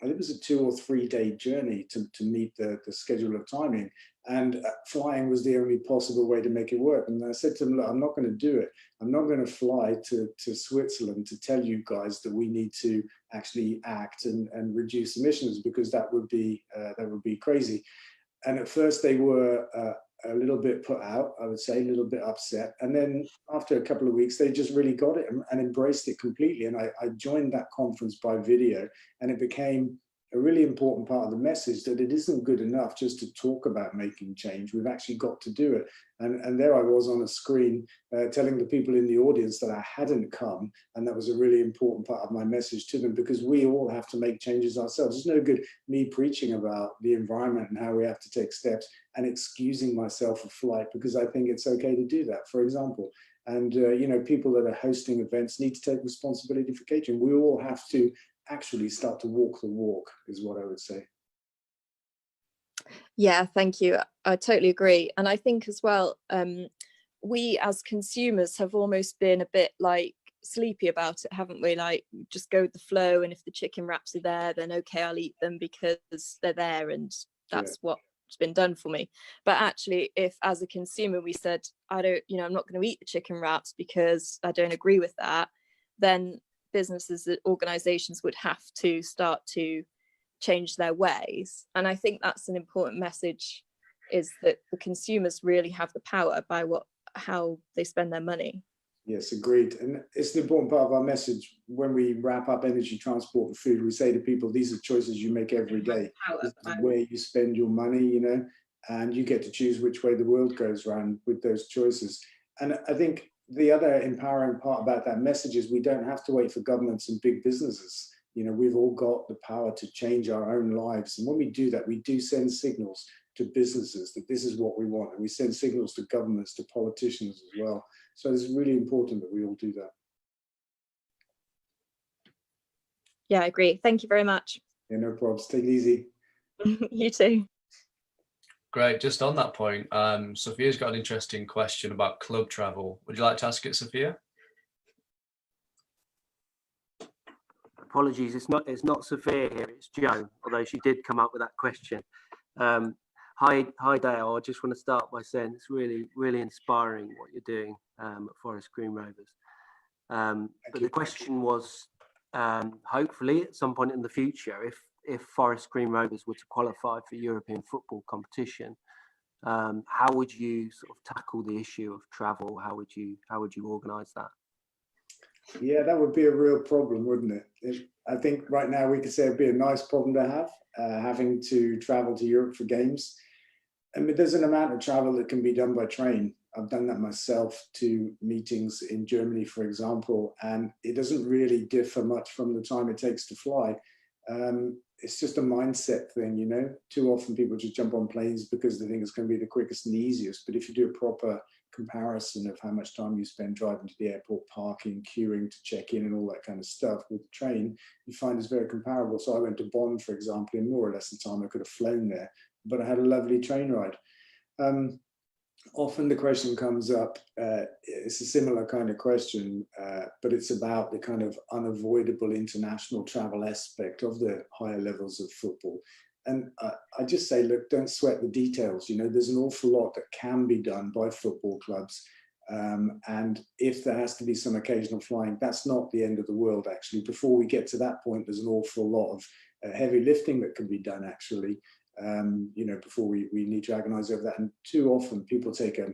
think it was a 2 or 3 day journey to meet the schedule of timing. And flying was the only possible way to make it work. And I said to them, look, I'm not going to do it. I'm not going to fly to Switzerland to tell you guys that we need to actually act and reduce emissions, because that would be crazy. And at first they were a little bit put out, I would say, a little bit upset. And then after a couple of weeks, they just really got it and embraced it completely. And I joined that conference by video, and it became a really important part of the message, that it isn't good enough just to talk about making change. We've actually got to do it. And there I was on a screen telling the people in the audience that I hadn't come, and that was a really important part of my message to them, because we all have to make changes ourselves. It's no good me preaching about the environment and how we have to take steps and excusing myself for flight, because I think it's okay to do that, for example. And you know, people that are hosting events need to take responsibility for catering. We all have to actually start to walk the walk, is what I would say. Yeah, thank you. I totally agree. And I think as well, we as consumers have almost been a bit like sleepy about it, haven't we? Like, just go with the flow, and if the chicken wraps are there, then okay, I'll eat them because they're there and that's what's been done for me. But actually, if as a consumer we said, I don't, you know, I'm not going to eat the chicken wraps because I don't agree with that, then businesses, organizations would have to start to change their ways. And I think that's an important message, is that the consumers really have the power by how they spend their money. Yes, agreed. And it's an important part of our message. When we wrap up energy, transport and food, we say to people, these are choices you make every day. This is where you spend your money, you know, and you get to choose which way the world goes round with those choices. And I think the other empowering part about that message is we don't have to wait for governments and big businesses. You know, we've all got the power to change our own lives. And when we do that, we do send signals to businesses that this is what we want. And we send signals to governments, to politicians as well. So it's really important that we all do that. Yeah, I agree. Thank you very much. Yeah, no problems. Take it easy. You too. Great. Just on that point, Sophia's got an interesting question about club travel. Would you like to ask it, Sophia? Apologies, it's not Sophia here, it's Jo, although she did come up with that question. Hi Dale, I just want to start by saying it's really inspiring what you're doing at Forest Green Rovers. But the question was, hopefully at some point in the future, if Forest Green Rovers were to qualify for European football competition, how would you sort of tackle the issue of travel? How would you organise that? Yeah, that would be a real problem, wouldn't it? I think right now we could say it'd be a nice problem to have, having to travel to Europe for games. I mean, there's an amount of travel that can be done by train. I've done that myself to meetings in Germany, for example, and it doesn't really differ much from the time it takes to fly. It's just a mindset thing, you know. Too often people just jump on planes because they think it's going to be the quickest and the easiest. But if you do a proper comparison of how much time you spend driving to the airport, parking, queuing to check in and all that kind of stuff with the train, you find it's very comparable. So I went to Bonn, for example, in more or less the time I could have flown there, but I had a lovely train ride. Often the question comes up, it's a similar kind of question, but it's about the kind of unavoidable international travel aspect of the higher levels of football. And I just say, look, don't sweat the details. You know, there's an awful lot that can be done by football clubs. And if there has to be some occasional flying, that's not the end of the world, actually. Before we get to that point, there's an awful lot of heavy lifting that can be done, actually, you know, before we need to agonize over that. And too often people take an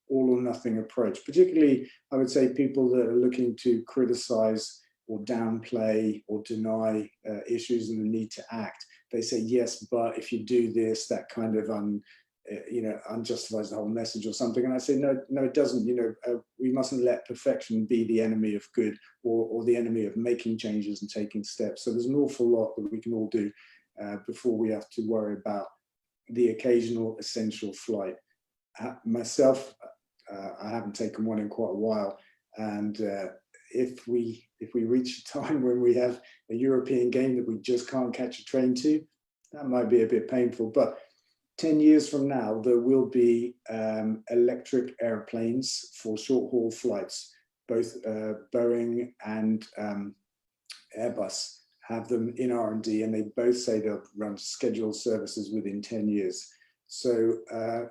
all or nothing approach, particularly, I would say, people that are looking to criticize or downplay or deny issues and the need to act. They say, yes, but if you do this, that kind of unjustifies the whole message or something. And I say, no, it doesn't. You know, we mustn't let perfection be the enemy of good, or the enemy of making changes and taking steps. So there's an awful lot that we can all do before we have to worry about the occasional essential flight. Myself, I haven't taken one in quite a while, and if we reach a time when we have a European game that we just can't catch a train to, that might be a bit painful. But 10 years from now, there will be electric airplanes for short-haul flights. Both Boeing and Airbus have them in R&D, and they both say they'll run scheduled services within 10 years. So,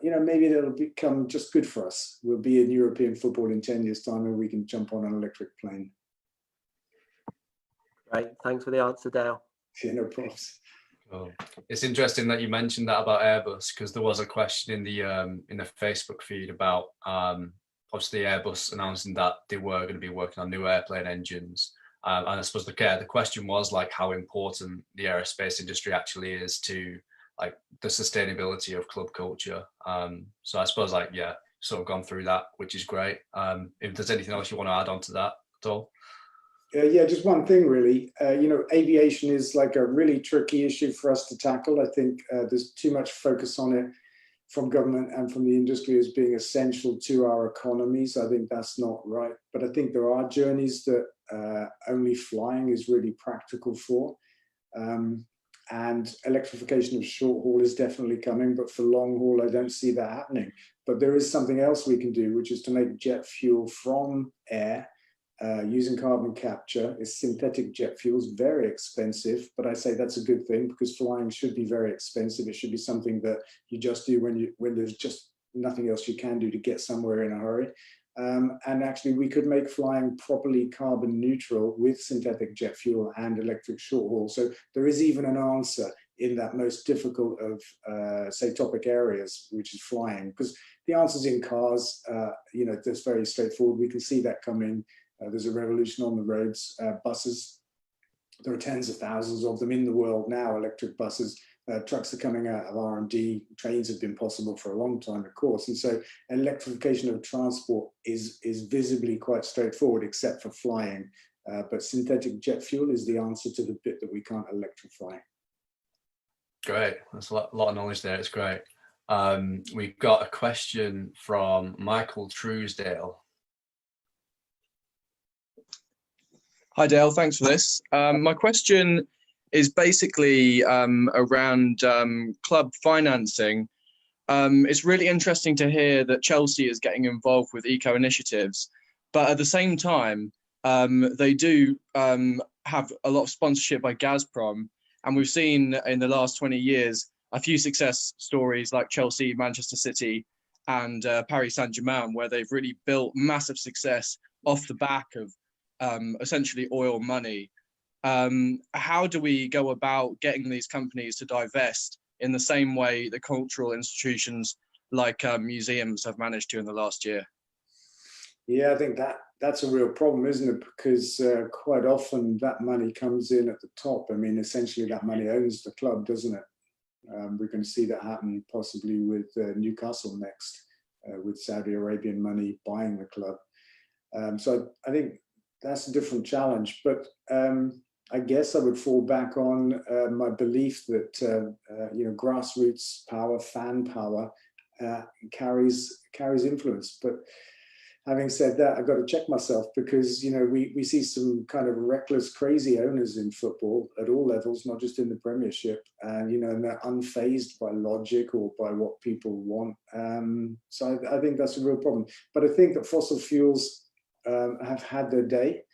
you know, maybe that'll become just good for us. We'll be in European football in 10 years' time, and we can jump on an electric plane. Great, thanks for the answer, Dale. Yeah, no problems. Oh, it's interesting that you mentioned that about Airbus, because there was a question in the Facebook feed about obviously Airbus announcing that they were going to be working on new airplane engines, And I suppose the question was like how important the aerospace industry actually is to like the sustainability of club culture. So I suppose like, yeah, sort of gone through that, which is great. If there's anything else you want to add on to that at all? Yeah, just one thing really. Aviation is like a really tricky issue for us to tackle. I think there's too much focus on it from government and from the industry as being essential to our economies. I think that's not right. But I think there are journeys that only flying is really practical for. And electrification of short haul is definitely coming, but for long haul, I don't see that happening. But there is something else we can do, which is to make jet fuel from air using carbon capture. Is synthetic jet fuel is very expensive, but I say that's a good thing because flying should be very expensive. It should be something that you just do when there's just nothing else you can do to get somewhere in a hurry. And actually, we could make flying properly carbon neutral with synthetic jet fuel and electric short haul. So there is even an answer in that most difficult of, say, topic areas, which is flying, because the answer's in cars. That's very straightforward. We can see that coming. There's a revolution on the roads. Buses, there are tens of thousands of them in the world now, electric buses. Trucks are coming out of R&D. Trains have been possible for a long time, of course. And so electrification of transport is visibly quite straightforward, except for flying. But synthetic jet fuel is the answer to the bit that we can't electrify. Great. That's a lot of knowledge there. It's great. We've got a question from Michael Truesdale. Hi, Dale. Thanks for this. My question is basically around club financing. It's really interesting to hear that Chelsea is getting involved with eco initiatives, but at the same time, they do have a lot of sponsorship by Gazprom. And we've seen in the last 20 years a few success stories like Chelsea, Manchester City, and Paris Saint-Germain, where they've really built massive success off the back of essentially oil money. How do we go about getting these companies to divest in the same way the cultural institutions like museums have managed to in the last year? Yeah, I think that's a real problem, isn't it? Because quite often that money comes in at the top. I mean, essentially that money owns the club, doesn't it? We're going to see that happen possibly with Newcastle next, with Saudi Arabian money buying the club. So I think that's a different challenge. But I guess I would fall back on my belief that grassroots power, fan power, carries influence. But having said that, I've got to check myself because we see some kind of reckless, crazy owners in football at all levels, not just in the Premiership, and and they're unfazed by logic or by what people want. So I think that's a real problem. But I think that fossil fuels have had their day.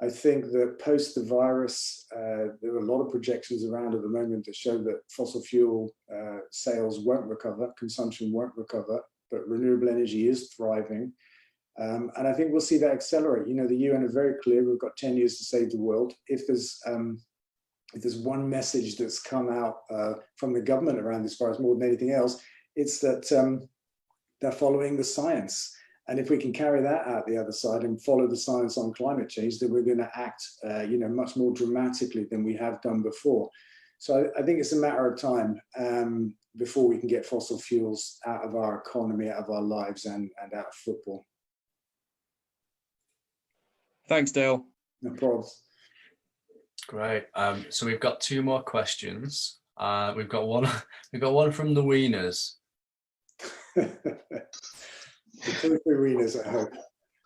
I think that post the virus, there are a lot of projections around at the moment that show that fossil fuel sales won't recover, consumption won't recover, but renewable energy is thriving. And I think we'll see that accelerate. The UN are very clear. We've got 10 years to save the world. If there's one message that's come out from the government around this virus more than anything else, it's that they're following the science. And if we can carry that out the other side and follow the science on climate change, then we're going to act, much more dramatically than we have done before. So I think it's a matter of time before we can get fossil fuels out of our economy, out of our lives, and out of football. Thanks, Dale. No problems. Great. So we've got two more questions. We've got one from the Wieners. The Wieners, I hope.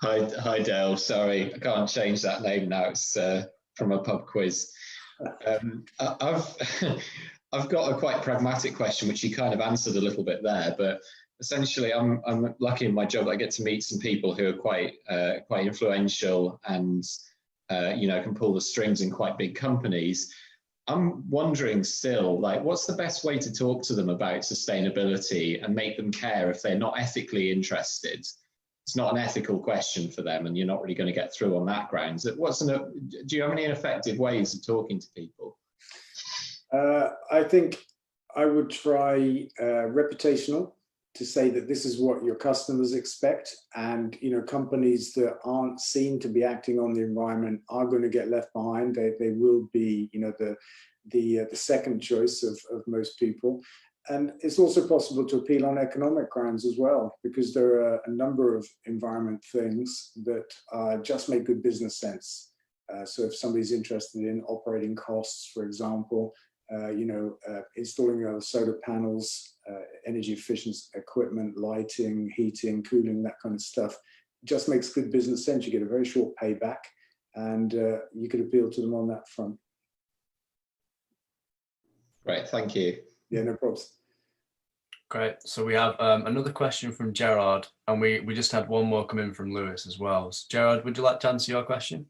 Hi, Dale. Sorry, I can't change that name now. It's from a pub quiz. I've got a quite pragmatic question, which you kind of answered a little bit there, but essentially, I'm lucky in my job that I get to meet some people who are quite influential and can pull the strings in quite big companies. I'm wondering still, what's the best way to talk to them about sustainability and make them care if they're not ethically interested? It's not an ethical question for them, and you're not really going to get through on that grounds. Do you have any effective ways of talking to people? I think I would try reputational. to say that this is what your customers expect, and companies that aren't seen to be acting on the environment are going to get left behind. They will be the second choice of most people. And it's also possible to appeal on economic grounds as well, because there are a number of environment things that just make good business sense. So if somebody's interested in operating costs, for example, installing solar panels, energy efficient equipment, lighting, heating, cooling, that kind of stuff, just makes good business sense. You get a very short payback, and you could appeal to them on that front. Great, thank you. Yeah, no problems. Great. So we have another question from Gerard, and we just had one more come in from Lewis as well. So Gerard, would you like to answer your question?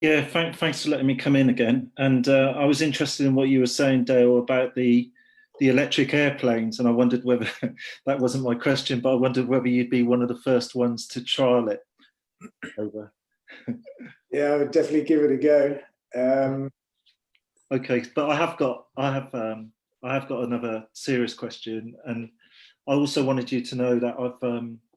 Yeah, thanks for letting me come in again. And I was interested in what you were saying, Dale, about the electric airplanes, and I wondered whether that wasn't my question, but I wondered whether you'd be one of the first ones to trial it. Over. Yeah, I would definitely give it a go. Okay, but I have got another serious question, and I also wanted you to know that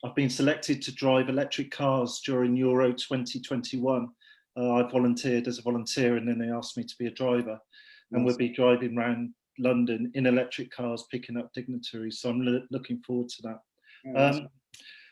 I've been selected to drive electric cars during Euro 2021. I volunteered as a volunteer, and then they asked me to be a driver, and we'll be driving around London in electric cars, picking up dignitaries. So I'm looking forward to that.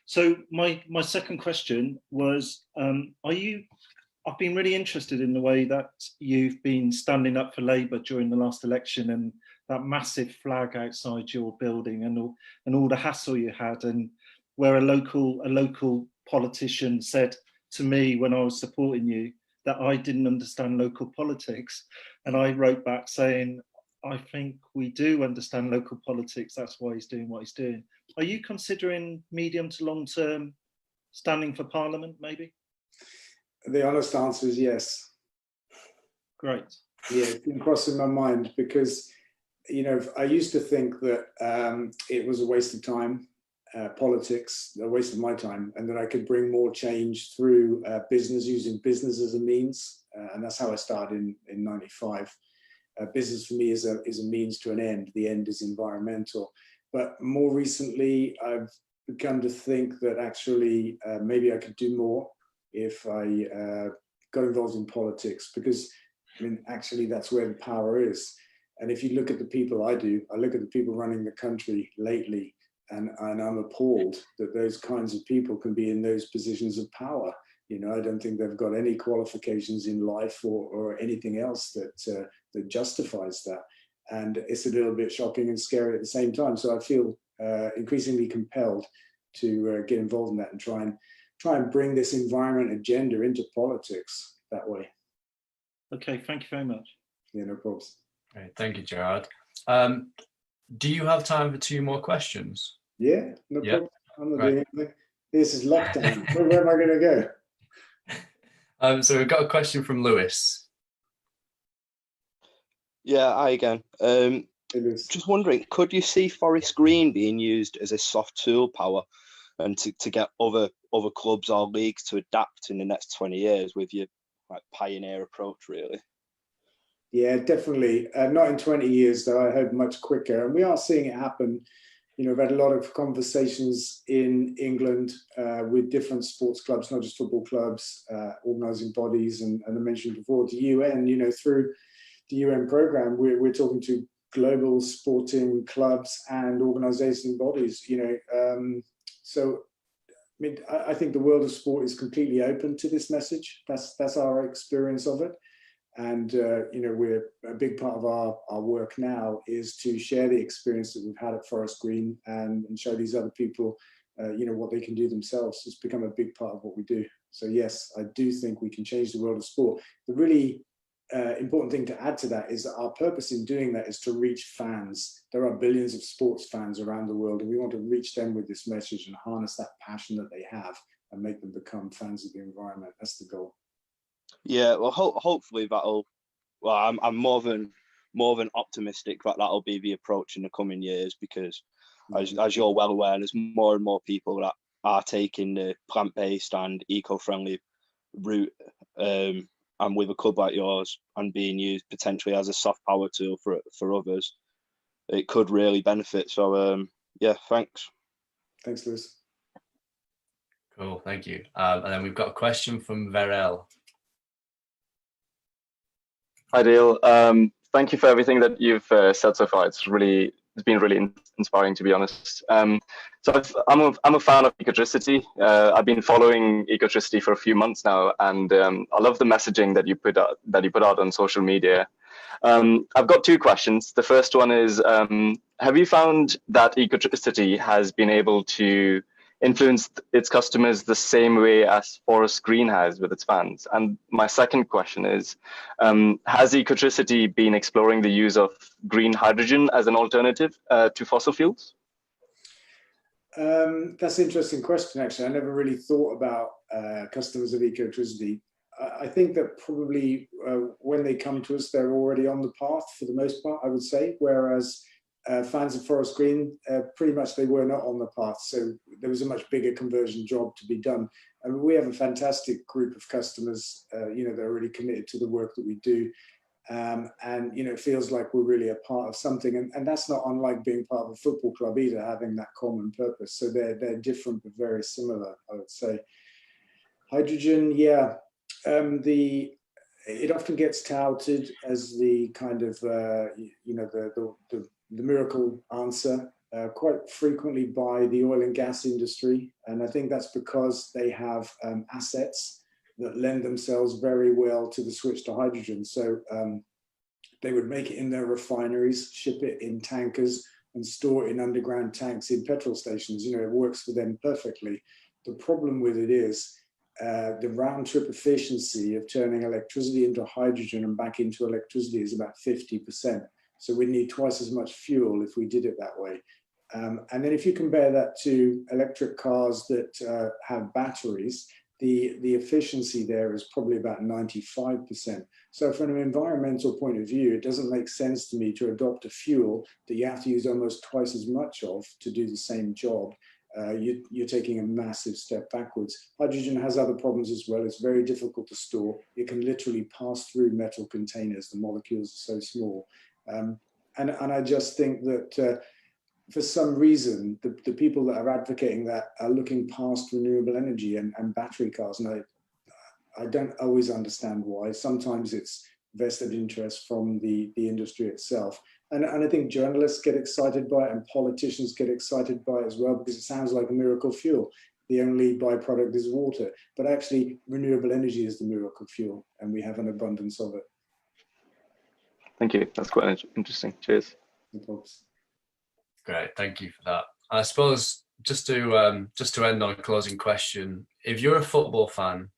So my second question was, I've been really interested in the way that you've been standing up for Labour during the last election, and that massive flag outside your building, and all the hassle you had, and where a local politician said to me when I was supporting you that I didn't understand local politics, and I wrote back saying, I think we do understand local politics, that's why he's doing what he's doing. Are you considering medium to long term standing for Parliament, maybe? The honest answer is yes. Great. Yeah, it's been crossing my mind, because I used to think that it was a waste of time, politics, a waste of my time, and that I could bring more change through business, using business as a means, and that's how I started in '95. Business for me is a means to an end. The end is environmental. But more recently, I've begun to think that actually maybe I could do more if I got involved in politics, because actually that's where the power is. And if you look at the people I look at the people running the country lately, and I'm appalled that those kinds of people can be in those positions of power. I don't think they've got any qualifications in life or anything else that justifies that. And it's a little bit shocking and scary at the same time. So I feel increasingly compelled to get involved in that and try and bring this environment agenda into politics that way. Okay, thank you very much. Yeah, no problems. Great, thank you, Gerard. Do you have time for 2 more questions? Yeah, no problem. I'm not doing anything. This is lockdown. Where am I going to go? So we've got a question from Lewis. Yeah, hi again. Just wondering, could you see Forest Green being used as a soft tool power, and to get other clubs or leagues to adapt in the next 20 years with your pioneer approach, really? Yeah, definitely. Not in 20 years, though. I hope much quicker. And we are seeing it happen. We've had a lot of conversations in England with different sports clubs, not just football clubs, organising bodies, and I mentioned before the UN. Through the UN program, we're talking to global sporting clubs and organising bodies. So I think the world of sport is completely open to this message. That's our experience of it. And we're a big part of our work now is to share the experience that we've had at Forest Green and show these other people, what they can do themselves. It's become a big part of what we do. So yes, I do think we can change the world of sport. The really important thing to add to that is that our purpose in doing that is to reach fans. There are billions of sports fans around the world, and we want to reach them with this message and harness that passion that they have and make them become fans of the environment. That's the goal. Yeah, well, hopefully that'll. Well, I'm more than optimistic that that'll be the approach in the coming years, because, as you're well aware, there's more and more people that are taking the plant-based and eco-friendly route, and with a club like yours and being used potentially as a soft power tool for others, it could really benefit. So Yeah, thanks. Thanks, Lewis. Cool, thank you. And then we've got a question from Verel. Hi, Dale. Thank you for everything that you've said so far. It's been really inspiring, to be honest. So I'm a fan of Ecotricity. I've been following Ecotricity for a few months now, and I love the messaging that you put out on social media. I've got two questions. The first one is, have you found that Ecotricity has been able to influence its customers the same way as Forest Green has with its fans? And my second question is, has Ecotricity been exploring the use of green hydrogen as an alternative to fossil fuels? That's an interesting question, actually. I never really thought about customers of Ecotricity. I think that probably when they come to us, they're already on the path for the most part, I would say, whereas fans of Forest Green, pretty much they were not on the path. So there was a much bigger conversion job to be done. And we have a fantastic group of customers, they're really committed to the work that we do. And, it feels like we're really a part of something. And that's not unlike being part of a football club either, having that common purpose. So they're different, but very similar, I would say. Hydrogen, yeah. It often gets touted as the kind of, the miracle answer quite frequently by the oil and gas industry. And I think that's because they have assets that lend themselves very well to the switch to hydrogen. So they would make it in their refineries, ship it in tankers and store it in underground tanks in petrol stations. It works for them perfectly. The problem with it is the round trip efficiency of turning electricity into hydrogen and back into electricity is about 50%. So we need twice as much fuel if we did it that way. And then if you compare that to electric cars that have batteries, the efficiency there is probably about 95%. So from an environmental point of view, it doesn't make sense to me to adopt a fuel that you have to use almost twice as much of to do the same job. You're taking a massive step backwards. Hydrogen has other problems as well. It's very difficult to store. It can literally pass through metal containers. The molecules are so small. And I just think that for some reason, the people that are advocating that are looking past renewable energy and battery cars. And I don't always understand why. Sometimes it's vested interest from the industry itself. And I think journalists get excited by it and politicians get excited by it as well, because it sounds like a miracle fuel. The only byproduct is water. But actually, renewable energy is the miracle fuel, and we have an abundance of it. Thank you. That's quite interesting. Cheers. No problems. Great, thank you for that. I suppose just to end on a closing question, if you're a football fan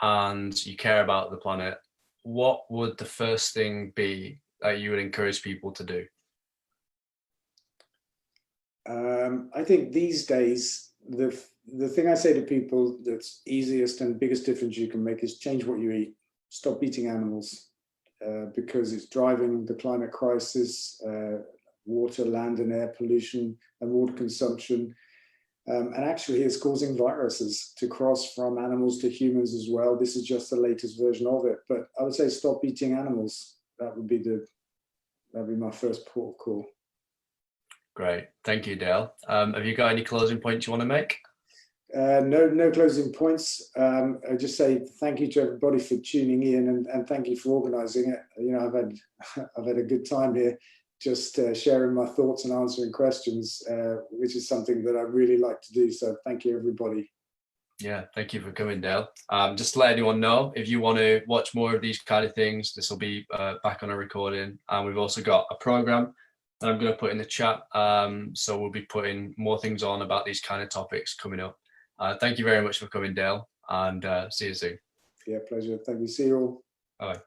and you care about the planet, what would the first thing be that you would encourage people to do? I think these days, the thing I say to people that's easiest and biggest difference you can make is change what you eat. Stop eating animals because it's driving the climate crisis, water, land and air pollution and water consumption. And actually it's causing viruses to cross from animals to humans as well. This is just the latest version of it. But I would say stop eating animals. That'd be my first port of call. Great, thank you, Dale. Have you got any closing points you want to make? No closing points. I just say thank you to everybody for tuning in and thank you for organising it. I've had a good time here, just sharing my thoughts and answering questions, which is something that I really like to do. So thank you, everybody. Yeah, thank you for coming, Dale. Just to let anyone know, if you want to watch more of these kind of things, this will be back on a recording. And we've also got a program that I'm going to put in the chat. So we'll be putting more things on about these kind of topics coming up. Thank you very much for coming, Dale, and see you soon. Yeah, pleasure. Thank you. See you all. Bye.